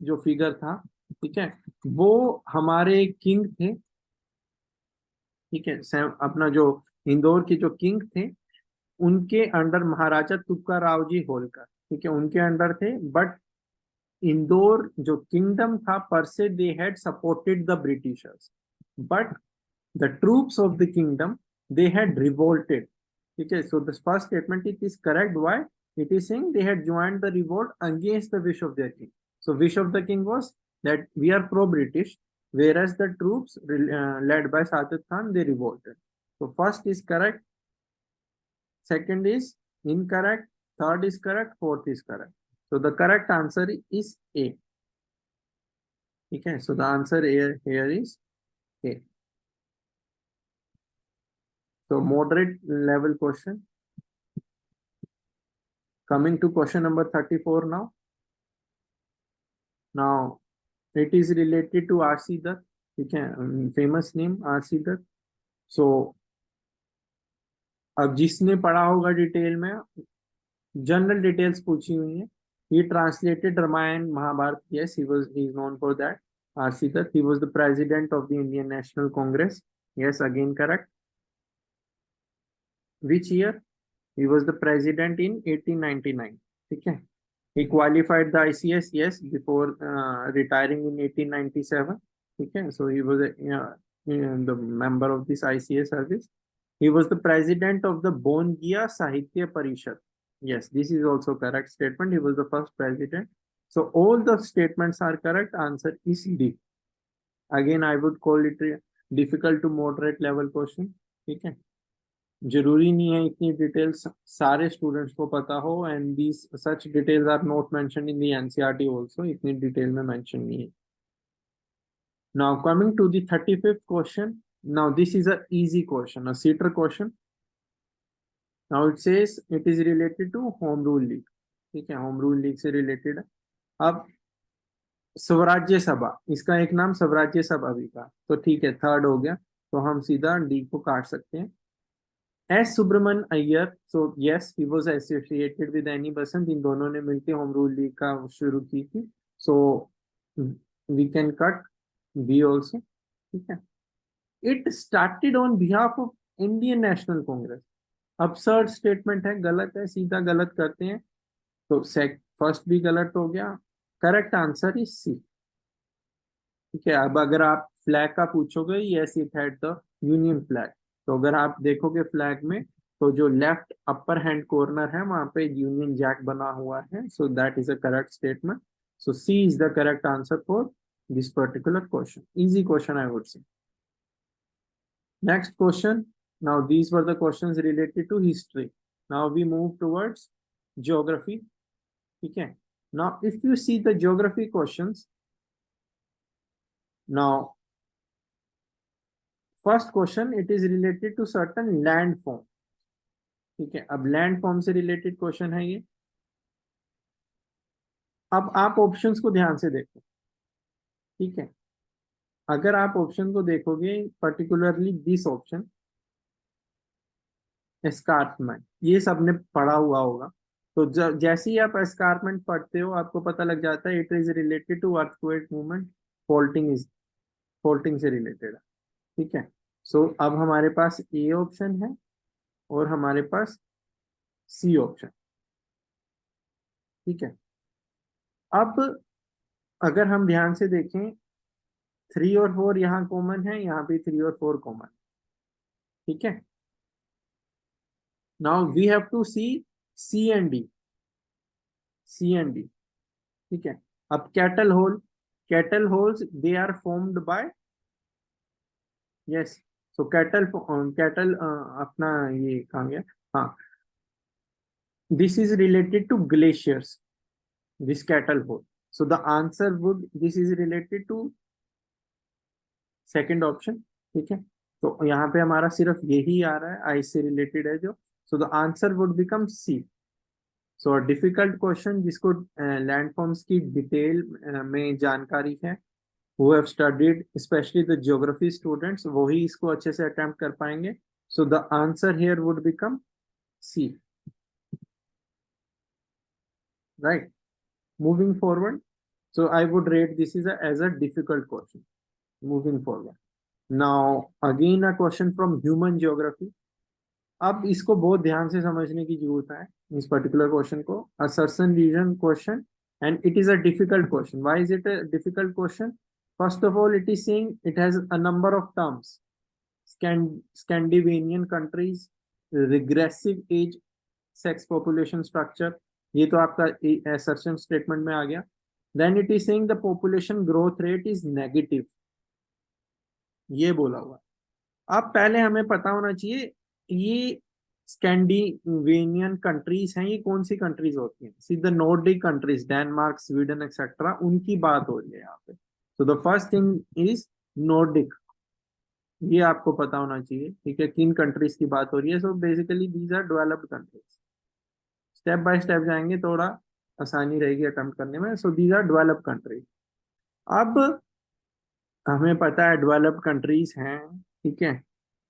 जो फिगर था, ठीक है, वो हमारे किंग थे। ठीक है, अपना जो इंदौर के जो किंग थे, उनके अंडर महाराजा तुक्का राव जी होलकर, ठीक है, उनके अंडर थे। बट इंदौर जो किंगडम था, पर से they had supported the Britishers, but the troops of the kingdom, they had revolted. Okay, so the first statement it is correct. Why? It is saying they had joined the revolt against the wish of their king. So wish of the king was that we are pro-British, whereas the troops led by Sadat Khan, they revolted. So first is correct, second is incorrect, third is correct, fourth is correct. So the correct answer is A. ठीक है, so the answer here is A. So moderate level question. Coming to question number 34 now. Now it is related to RC Dutt. ठीक है, famous name RC Dutt. So अब जिसने पढ़ा होगा detail में, general details पूछी हुई है. He translated Ramayana Mahabharata. Yes, he is known for that. RC Dutt. He was the president of the Indian National Congress. Yes, again correct. Which year? He was the president in 1899. ठीक है. He qualified the ICS, yes, before retiring in 1897. Okay, so he was the member of this ICS service. He was the president of the Bongia Sahitya Parishad. Yes, this is also correct statement. He was the first president. So all the statements are correct. Answer is D. Again, I would call it a difficult to moderate level question. ठीक है. जरूरी नहीं है इतनी details सारे students को पता हो, and these such details are not mentioned in the NCERT also. इतनी डिटेल में मेंशन नहीं है. Now coming to the 35th question. Now this is a easy question, a sitter question. Now it says it is related to home rule league. ठीक है, home rule league से related है. अब स्वराज्य सभा, इसका एक नाम स्वराज्य सभा भी था, तो ठीक है, थर्ड हो गया, तो हम सीधा डी को काट सकते हैं. S Subramaniam Iyer, so yes he was associated with Annie Besant. इन दोनों ने मिलकर होम रूल लीग का शुरू की थी, so we can cut B also. ठीक है. It started on behalf of Indian National Congress. Absurd statement है, गलत है, सीधा गलत करते हैं. तो फर्स्ट भी गलत हो गया. Correct answer is C. ठीक है. अब अगर आप फ्लैग का पूछोगे, yes it had the union flag. तो अगर आप देखोगे फ्लैग में, तो जो लेफ्ट अपर हैंड कॉर्नर है वहां पे यूनियन जैक बना हुआ है. So that is a correct statement. So C is the correct answer for this particular question. Easy question I would say. Next question. Now these were the questions related to history. Now we move towards geography. ठीक है. Now if you see the geography questions, now first question it is related to certain land form. ठीक है. अब land form से related question है ये. अब आप ऑप्शंस को ध्यान से देखो. ठीक है. अगर आप ऑप्शन को देखोगे, पर्टिकुलरली दिस ऑप्शन एस्कार्पमेंट, ये सबने पढ़ा हुआ होगा. तो जैसे ही आप एस्कार्पमेंट पढ़ते हो, आपको पता लग जाता है it is related to earthquake movement. Faulting से रिलेटेड है. ठीक है. सो अब हमारे पास ए ऑप्शन है और हमारे पास सी ऑप्शन. ठीक है. अब अगर हम ध्यान से देखें, 3 और 4 यहाँ कॉमन है, यहाँ भी 3 और 4 कॉमन. ठीक है. Now we have to see C and D. C and D. ठीक है. अब cattle holes they are formed by, yes. So cattle अपना ये कहाँ गया, हाँ, this is related to glaciers, this cattle hole. So the answer would, this is related to second option. ठीक है. तो यहाँ पे हमारा सिर्फ यही आ रहा है, आइस से रिलेटेड है जो. So the answer would become C. So difficult question जिसको लैंडफॉर्म्स की डिटेल में जानकारी है, who have studied especially the geography students, वो ही इसको अच्छे से अटेम्प्ट कर पाएंगे. So the answer here would become C. Right. Moving forward. So I would rate this as a difficult question. Moving forward. Now again a question from human geography. अब इसको बहुत ध्यान से समझने की जरूरत है, इस पर्टिकुलर क्वेश्चन को. Assertion reason question, and it is a difficult question. Why is it a difficult question? First of all, it is saying it has a number of terms. Scandinavian countries, regressive age, sex population structure. ये तो आपका assertion statement में आ गया. Then it is saying the population growth rate is negative. ये बोला हुआ. अब पहले हमें पता होना चाहिए ये स्कैंडिनेवियन कंट्रीज हैं, ये कौन सी कंट्रीज होती हैं. See the Nordic countries, Denmark, Sweden etcetera, उनकी बात हो रही है यहाँ पे. So the first thing is Nordic, ये आपको पता होना चाहिए, ठीक है, किन कंट्रीज की बात हो रही है। So basically these are developed countries, step by step जाएंगे, थोड़ा आसानी रहेगी अटेम्प्ट करने में। So these are developed countries. अब हमें पता है डेवलप्ड कंट्रीज हैं, ठीक है,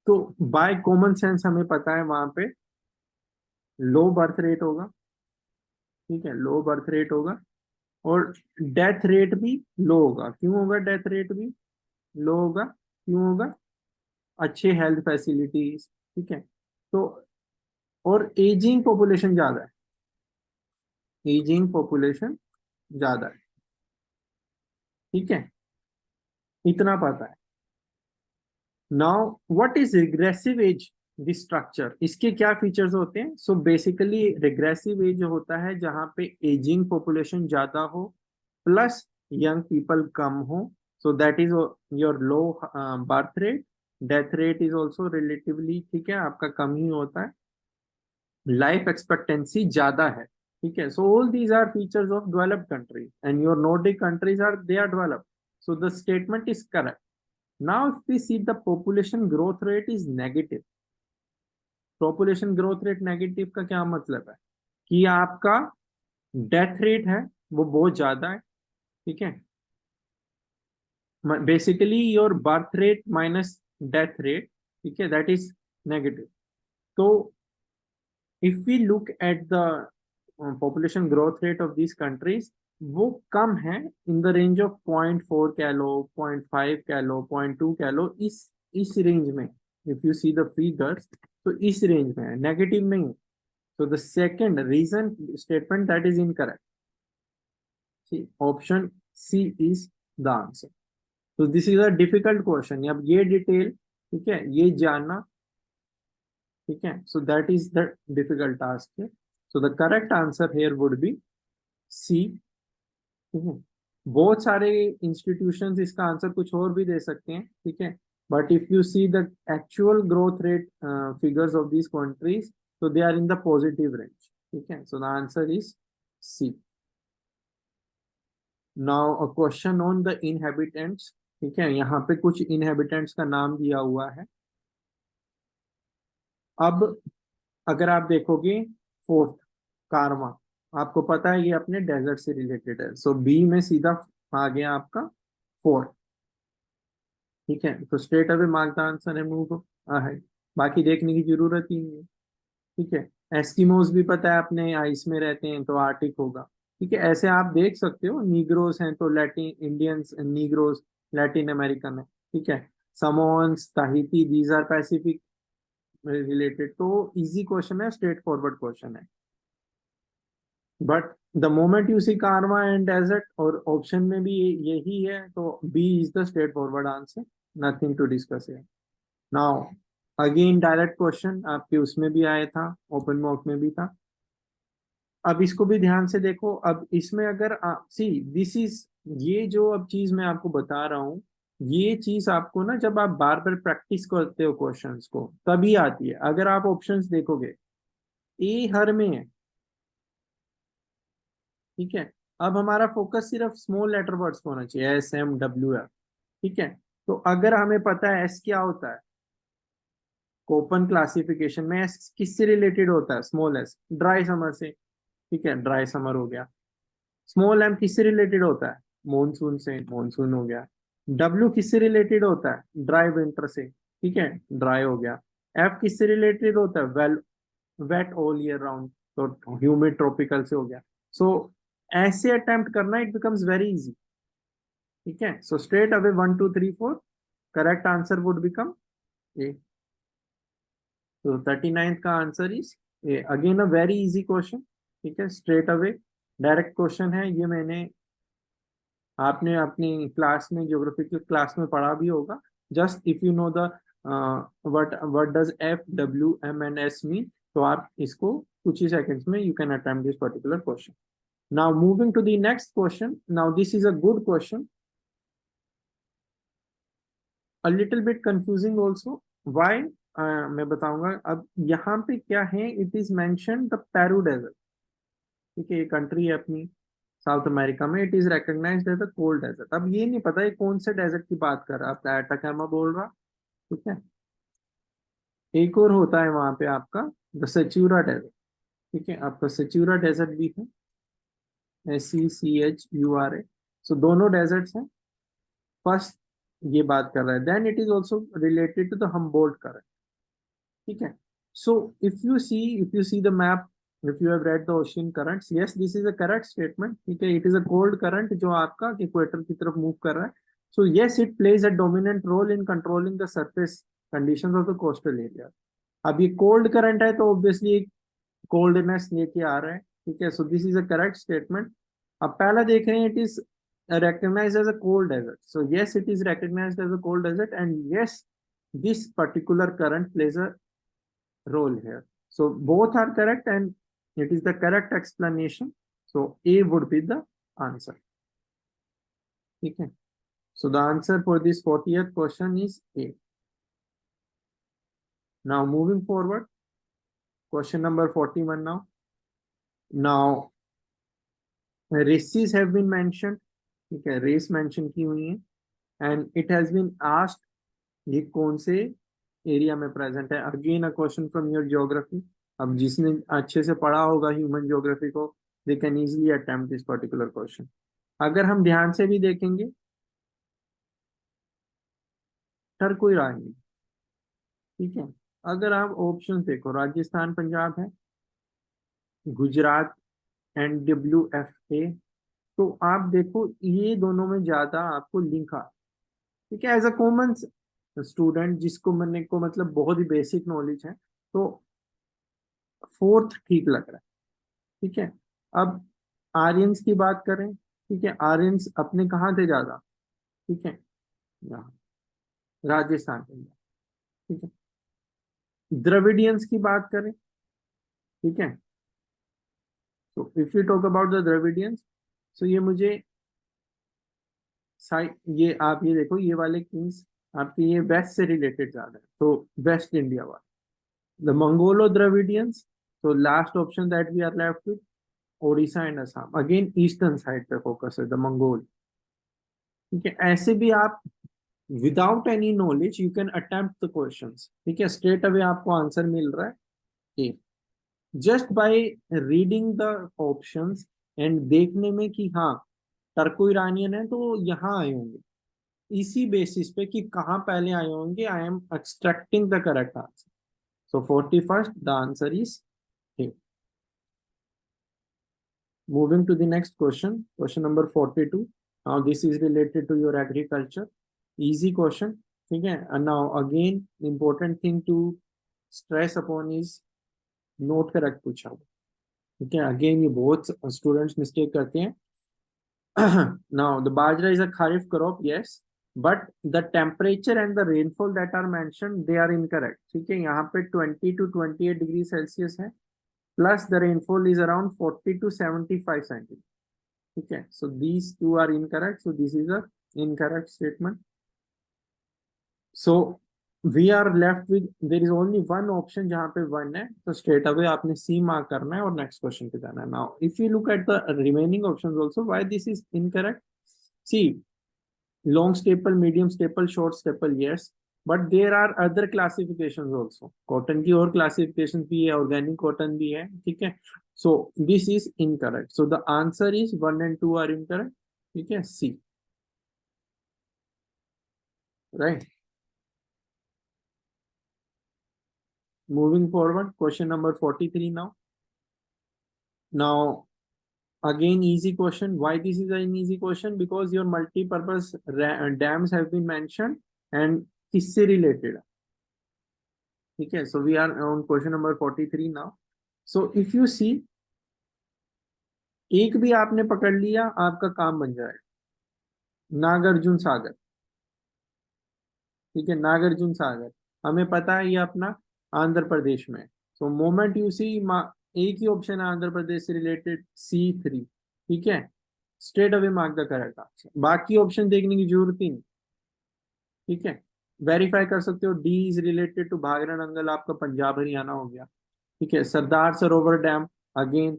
तो बाय कॉमन सेंस हमें पता है वहां पे लो बर्थ रेट होगा, ठीक है, लो बर्थ रेट होगा, और डेथ रेट भी लो होगा। क्यों होगा डेथ रेट भी लो होगा? क्यों होगा? अच्छे हेल्थ फैसिलिटीज, ठीक है। तो और एजिंग पॉपुलेशन ज्यादा है, एजिंग पॉपुलेशन ज्यादा है, ठीक है, इतना पता है। Now what is regressive age structure, इसके क्या फीचर्स होते हैं? सो बेसिकली रिग्रेसिव एज होता है जहां पे एजिंग पॉपुलेशन ज्यादा हो प्लस यंग पीपल कम हो। सो that is your low birth rate, death rate is also relatively, ठीक है, आपका कम ही होता है, लाइफ एक्सपेक्टेंसी ज्यादा है, ठीक है। So all these are features of developed country and your Nordic countries are they are developed, so the statement is correct. Now, if we see the population growth rate is negative, population growth rate negative का क्या मतलब है? कि आपका death rate है वो बहुत ज्यादा है, ठीक है, basically your birth rate minus death rate, ठीक है, दैट इज नेगेटिव। तो if we look at the population growth rate of these countries, वो कम है, इन द रेंज ऑफ 0.4 कह लो, 0.5 कह लो, 0.2 कह लो, इस रेंज में if you see the figures, तो इस रेंज में है, नेगेटिव नहीं है। So the second reason statement that is incorrect. See, option C is the answer. So this is a difficult question. अब ये डिटेल, ठीक है, ये जानना, ठीक है, so that is the difficult task here. So the correct answer here would be C, ठीक है। बहुत सारे इंस्टीट्यूशंस इसका आंसर कुछ और भी दे सकते हैं, ठीक है, but if you see the actual growth rate figures of these countries, so they are in the positive range, ठीक है, so the answer is C. Now a question on the inhabitants, ठीक है, यहाँ पे कुछ इनहेबिटेंट्स का नाम दिया हुआ है। अब अगर आप देखोगे फोर्थ कारवा, आपको पता है ये अपने डेजर्ट से रिलेटेड है, सो बी में सीधा आ गया आपका फोर्थ, ठीक है, तो straight away mark the answer है, मूव है, बाकी देखने की जरूरत ही नहीं है, ठीक है। एस्किमोस भी पता है अपने आइस में रहते हैं तो आर्टिक होगा, ठीक है, ऐसे आप देख सकते हो। नीग्रोस हैं तो Latin Indians, Negroes Latin American है, ठीक है। Samoans, Tahiti, these are Pacific related. तो इजी क्वेश्चन है, स्ट्रेट फॉरवर्ड क्वेश्चन है, but the moment you see Karewa and desert और ऑप्शन में भी यही है, तो B is the straight forward answer, nothing to discuss है। नाउ अगेन डायरेक्ट क्वेश्चन आपके उसमें भी आया था, ओपन मॉक में भी था। अब इसको भी ध्यान से देखो। अब इसमें अगर आप सी दिस इज, ये जो अब चीज मैं आपको बता रहा हूँ, ये चीज आपको ना जब आप बार बार प्रैक्टिस करते हो क्वेश्चंस को तभी आती है। अगर आप ऑप्शंस देखोगे, ए हर में है, ठीक है। अब हमारा फोकस सिर्फ स्मॉल लेटर वर्ड्स पे होना चाहिए, एस एम डब्ल्यू एफ, ठीक है। तो अगर हमें पता है एस क्या होता है, कोपन क्लासिफिकेशन में एस किससे रिलेटेड होता है? स्मॉल एस, ड्राई समर से, ठीक है, ड्राई समर हो गया। स्मॉल एम किससे रिलेटेड होता है? मॉनसून से, मॉनसून हो गया। डब्ल्यू किससे रिलेटेड होता है? ड्राई विंटर से, ठीक है, ड्राई हो गया। एफ किससे रिलेटेड होता है? Well wet all year round, तो ह्यूमिड ट्रॉपिकल से हो गया। सो ऐसे अटेम्प्ट करना, इट बिकम्स वेरी इजी, ठीक है। So straight away 1 2 3 4, correct answer would become a. तो 39th का answer is a. Again a very easy question, ठीक है, स्ट्रेट अवे डायरेक्ट क्वेश्चन है। ये मैंने आपने अपनी क्लास में, ज्योग्राफी की क्लास में पढ़ा भी होगा। Just if you know the what does F W M N S mean, तो आप इसको कुछ ही सेकंड्स में you can attempt this particular question. Now moving to the next question, now this is a good question, a little bit confusing also, why मैं बताऊंगा। अब यहाँ पे क्या है, it is mention the Peru desert, ठीक है, ये कंट्री है अपनी, साउथ अमेरिका में, it is recognised as a cold desert. अब ये नहीं पता ये कौन से डेजर्ट की बात कर रहा है, आपका एटाकामा बोल रहा, ठीक है। एक और होता है वहां पे आपका द सेचूरा डेजर्ट, ठीक है, आपका सेचूरा डेजर्ट भी है, SECHURA। सो दोनों डेजर्ट्स हैं। फर्स्ट ये बात कर रहा है, then it is also related to the Humboldt current, ठीक है। So if you see the map, if you have read the ocean currents, yes, this is a correct statement, ठीक है। it is a cold current जो आपका equator की तरफ move कर रहा है। so yes, it plays a dominant role in controlling the surface conditions of the coastal area। अब ये कोल्ड करंट है तो ऑब्वियसली एक कोल्डनेस लेके आ रहा है, ठीक है। So this is a correct statement. अब पहला देख रहे हैं, it is recognized as a cold desert, so yes, it is recognized as a cold desert, and yes, this particular current plays a role here, so both are correct and it is the correct explanation, so A would be the answer, ठीक है। so the answer for this 40th question is A। now moving forward, question number 41 now races have been mentioned, ठीक है, race mention की हुई है, and it has been asked ये कौन से एरिया में प्रेजेंट है। Again a question from your geography. अब जिसने अच्छे से पढ़ा होगा ह्यूमन ज्योग्राफी को, they can easily attempt this particular question. अगर हम ध्यान से भी देखेंगे, हर कोई रानी, ठीक है। अगर आप ऑप्शन देखो, राजस्थान पंजाब है, गुजरात NWFA, तो आप देखो ये दोनों में ज्यादा आपको लिंक आ, ठीक है। एज अ कॉमन स्टूडेंट जिसको मैंने को मतलब बहुत ही बेसिक नॉलेज है, तो फोर्थ ठीक लग रहा है, ठीक है। अब आर्यंस की बात करें, ठीक है, आर्यंस अपने कहाँ थे ज्यादा, ठीक है, यहाँ राजस्थान में, ठीक है। द्रविडियंस की बात करें, ठीक है, तो if you talk about the Dravidians, so ये मुझे ये आप ये देखो, ये वाले किंग्स आपके ये वेस्ट से रिलेटेड ज्यादा है, तो वेस्ट इंडिया वाले द मंगोलो द्रविडियंस। तो last option that we are left with Odisha and Assam, again eastern side पे फोकस है द मंगोल, ठीक है। ऐसे भी आप without any knowledge you can attempt the questions, ठीक है, स्ट्रेट अवे आपको आंसर मिल रहा है just by reading the options and देखने में कि हाँ टर्को ईरानियन है तो यहाँ आए होंगे, इसी बेसिस पे कि कहाँ पहले आए होंगे, I am extracting the correct answer. So 41st the answer is a. Moving to the next question, question number 42. Now this is related to your agriculture. Easy question. Okay. And now again, important thing to stress upon is note correct पूछा हुआ. Okay. Again, ये बहुत students mistake करते हैं. Now the bajra is a kharif crop, yes, but the temperature and the rainfall that are mentioned, they are incorrect. ठीक है, यहाँ पे 20 to 28 degree Celsius है, plus the rainfall is around 40 to 75 centimeters. ठीक है, so these two are incorrect, so this is a incorrect statement. So we are left with, there is only one option जहाँ पे 1 है, तो straight away आपने C mark करना है और next question पे जाना है. Now if you look at the remaining options also, why this is incorrect? See, long staple, medium staple, short staple, yes, but there are other classifications also. Cotton की और classifications भी है, organic cotton भी है, ठीक है. So this is incorrect. So the answer is 1 and 2 are incorrect. ठीक है, C. Right. Moving forward, question number 43 now. Now again easy question. Why this is an easy question? Because your multi-purpose dams have been mentioned and किससे related. ठीक है, so we are on question number 43 now. So if you see, एक भी आपने पकड़ लिया आपका काम बन जाएगा, नागार्जुन सागर, ठीक है, नागार्जुन सागर हमें पता है ये अपना आंध्र प्रदेश में। सो मोमेंट यू सी, एक ही ऑप्शन है आंध्र प्रदेश से रिलेटेड, C3, ठीक है, straight away mark the correct answer, बाकी ऑप्शन देखने की जरूरत ही नहीं, ठीक है। वेरीफाई कर सकते हो, D is related to Bhakra Nangal, आपका पंजाब हरियाणा हो गया, ठीक है। Sardar Sarovar dam, again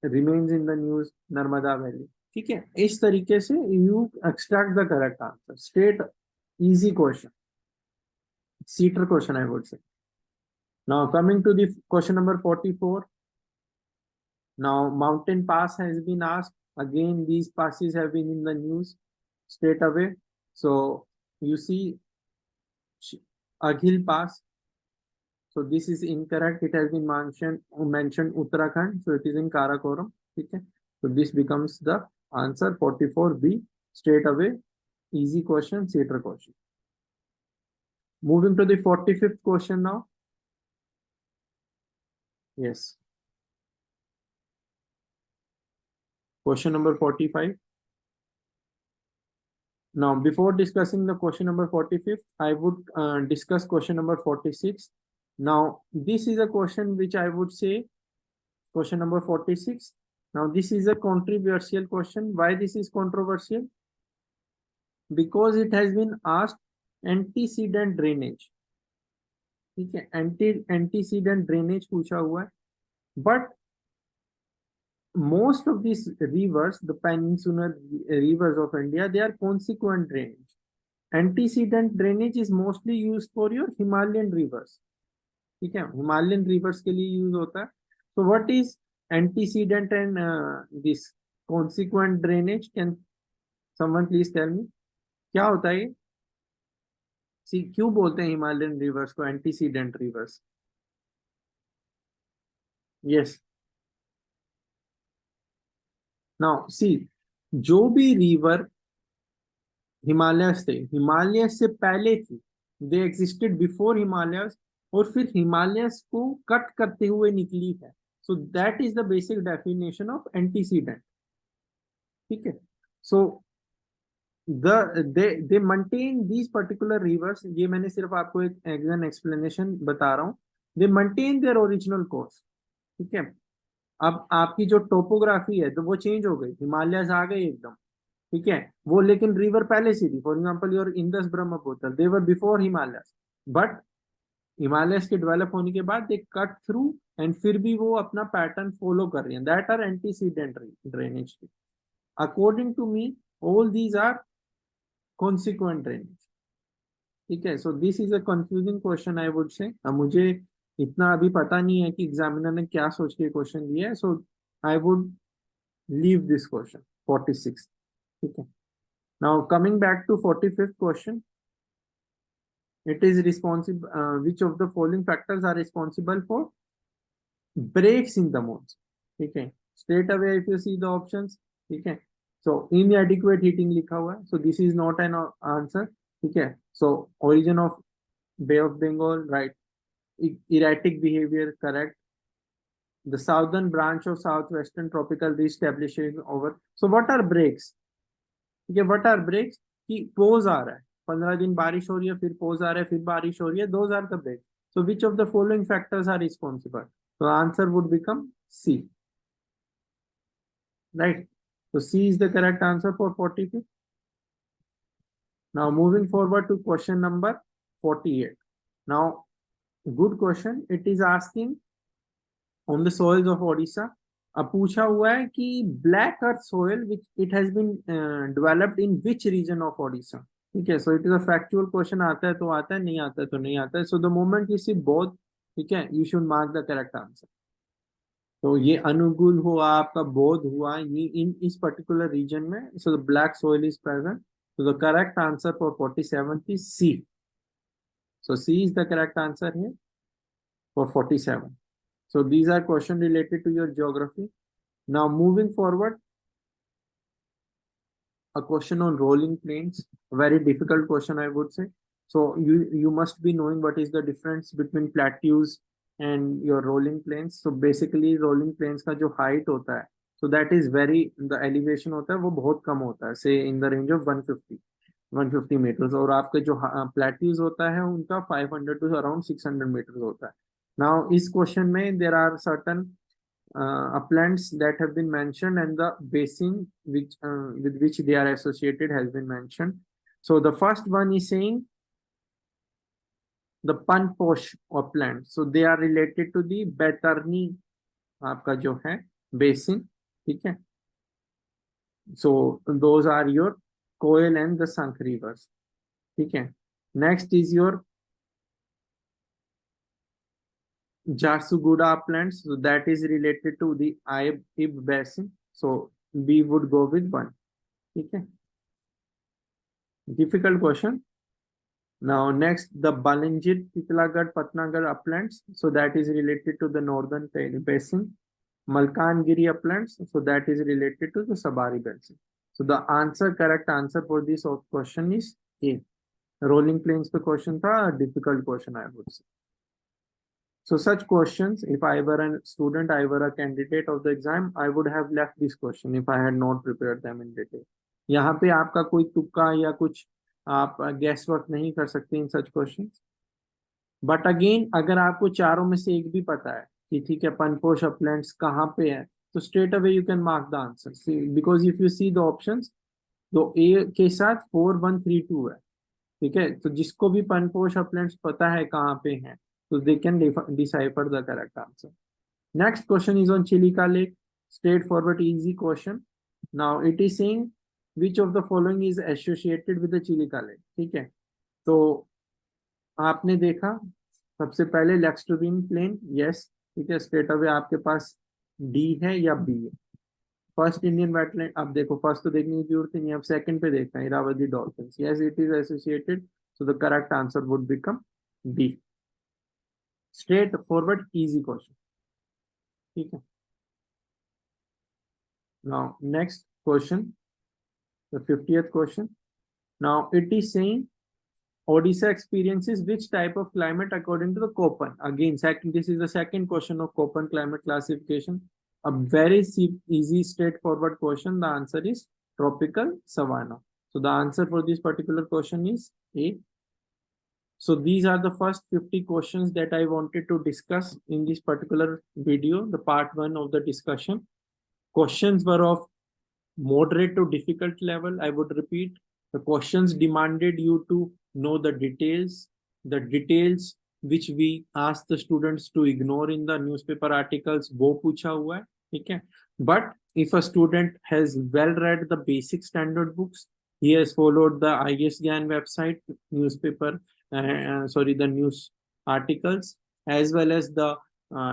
remains in the news, Narmada Valley. ठीक है, इस तरीके से you extract the correct answer. Straight easy question, seater question I would say. Now coming to the question number 44. Now mountain pass has been asked. Again, these passes have been in the news straight away. So you see Aghil Pass. So this is incorrect. It has been mentioned Uttarakhand. So it is in Karakoram. Okay. So this becomes the answer 44B straight away. Easy question, theatre question. Moving to the 45th question now. Yes. Question number 45. Now, before discussing the question number 45th, I would discuss question number 46. Now, this is a question which I would say, question number 46. Now, this is a controversial question. Why this is controversial? Because it has been asked antecedent drainage. ठीक है, antecedent drainage पूछा हुआ है. But most of these rivers, the peninsular rivers of India, they are consequent drainage. Antecedent drainage is mostly used for your Himalayan rivers. ठीक है, Himalayan rivers के लिए use होता है. So what is antecedent and this consequent drainage? Can someone please tell me? क्या होता है ये? See, क्यों बोलते हैं Himalayan rivers को antecedent rivers? Yes. Now see, जो भी river हिमालयस से पहले थी, दे एग्जिस्टेड बिफोर हिमालयस, और फिर हिमालयस को कट करते हुए निकली है. So that is the basic definition of antecedent. ठीक है. So they maintain these particular rivers. ये मैंने सिर्फ आपको एक एग्जाम एक्सप्लेनेशन बता रहा हूँ. दे मेंटेन देयर ओरिजिनल कोर्स. ठीक है. अब आपकी जो टोपोग्राफी है तो वो चेंज हो गई, हिमालयस आ गए एकदम. ठीक है, वो लेकिन रिवर पहले से थी. For example your Indus Brahmaputra, they were before Himalayas, but Himalayas के डेवलप होने के बाद दे कट थ्रू, एंड फिर भी वो अपना पैटर्न फॉलो कर रही हैं. That are antecedent drainage. According to me all these are consequent drainage. ठीक है. So this is a confusing question I would say. मुझे इतना अभी पता नहीं है कि एग्जामिनर ने क्या सोच के क्वेश्चन दिया है. So I would leave this question 46. ठीक है. Now coming back to 45th question, it is responsible. Which of the following factors are responsible for breaks in the monsoon? ठीक है. Straight away if you see the options, ठीक है. So inadequate heating लिखा हुआ है. So this is not an answer. ठीक है. So origin of Bay of Bengal, right? Erratic behavior, correct. The southern branch of southwestern tropical reestablishing over. So what are breaks? ठीक है. What are breaks? कि pause आ रहा है, 15 दिन बारिश हो रही है, फिर पोज आ रहा है, फिर बारिश हो रही है. Those are the break. So which of the following factors are responsible? तो answer would become C. Right. So C is the correct answer for 42. Now moving forward to question number 48. Now good question. It is asking on the soils of Odisha. अब पूछा हुआ है कि black earth soil which it has been developed in which region of Odisha. ठीक है. So it is a factual question. आता है तो आता है, नहीं आता है तो नहीं आता है. So the moment you see both, ठीक है, you should mark the correct answer. तो ये अनुगुल हुआ, आपका बोध हुआ, ये इन इस पर्टिकुलर रीजन में. So the black soil is present. So the correct answer for 47 is C. So C is the correct answer here for 47. So these are questions related to your geography. Now moving forward, a question on rolling plains. A very difficult question I would say. So you must be knowing what is the difference between plateaus and your rolling plains. So basically rolling plains का जो height होता है, so that is very, the elevation होता है वो बहुत कम होता है, say in the range of 150 meters. और आपके जो plateaus होता है उनका 500 to around 600 meters होता है. Now इस question में there are certain uplands that have been mentioned, and the basin which with which they are associated has been mentioned. So the first one is saying the Panposh upland. So they are related to the Baitarni आपका जो है basin. ठीक है, so those are your Koel and the Sank rivers. ठीक है, next is your Jharsuguda uplands, so that is related to the Ib basin, so we would go with 1. ठीक है, difficult question. Now next, the Balangir, Titlagarh, Patnagarh uplands, so that is related to the northern basin. Malkangiri uplands, so that is related to the Sabari basin. So the correct answer for this question is A. Rolling plains पे question था, difficult question I would say. So such questions, if I were a student, I were a candidate of the exam, I would have left this question if I had not prepared them in detail. यहाँ पे आपका कोई तुक्का या कुछ आप gas work नहीं कर सकते इन सच क्वेश्चन. बट अगेन अगर आपको चारों में से एक भी पता है कि ठीक है पनपोश अपलैंड्स कहाँ पे है, तो straight away you can mark the answer, because if you see the options, तो ए के साथ 4 1 3 2 है. ठीक है, तो जिसको भी पनपोश अपलैंड्स पता है कहाँ पे है, तो they can decipher the correct answer. Next question is on Chilika lake. Straight forward easy question. Now it is saying which of the following is associated with the Chilika lake. ठीक है, तो आपने देखा सबसे पहले लेक्स्टोरिन प्लेन, यस. ठीक है, स्ट्रेट अवे आपके पास डी है या बी है. फर्स्ट इंडियन वेटलैंड, अब देखो फर्स्ट तो देखने की जरूरत नहीं, अब सेकंड पे देखना है, Irrawaddy dolphin, yes it is associated, so the correct answer would become D. Straight forward easy question. ठीक है, now next question, the 50th question. Now it is saying Odisha experiences which type of climate according to the Köppen? Again, this is the second question of Köppen climate classification. A very easy, straightforward question. The answer is tropical savanna. So the answer for this particular question is A. So these are the first 50 questions that I wanted to discuss in this particular video, the part 1 of the discussion. Questions were of moderate to difficult level. I would repeat, the questions demanded you to know the details which we ask the students to ignore in the newspaper articles, वो पूछा हुआ है. ठीक है, but if a student has well read the basic standard books, he has followed the IS Gyan website newspaper, the news articles, as well as the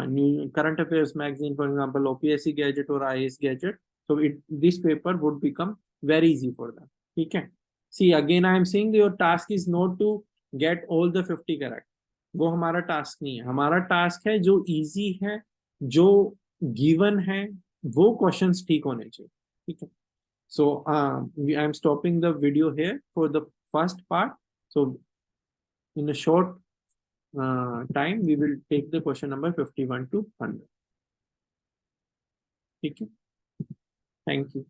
new current affairs magazine, for example OPSC gadget or IS gadget, so this paper would become very easy for them. ठीक है, see again I am saying your task is not to get all the 50 correct. वो हमारा task नहीं है. हमारा task है जो easy है, जो गिवन है, वो क्वेश्चंस ठीक होने चाहिए. ठीक है, so I am stopping the video here for the first part. So in a short time we will take the question number 51 to 100. ठीक है, thank you.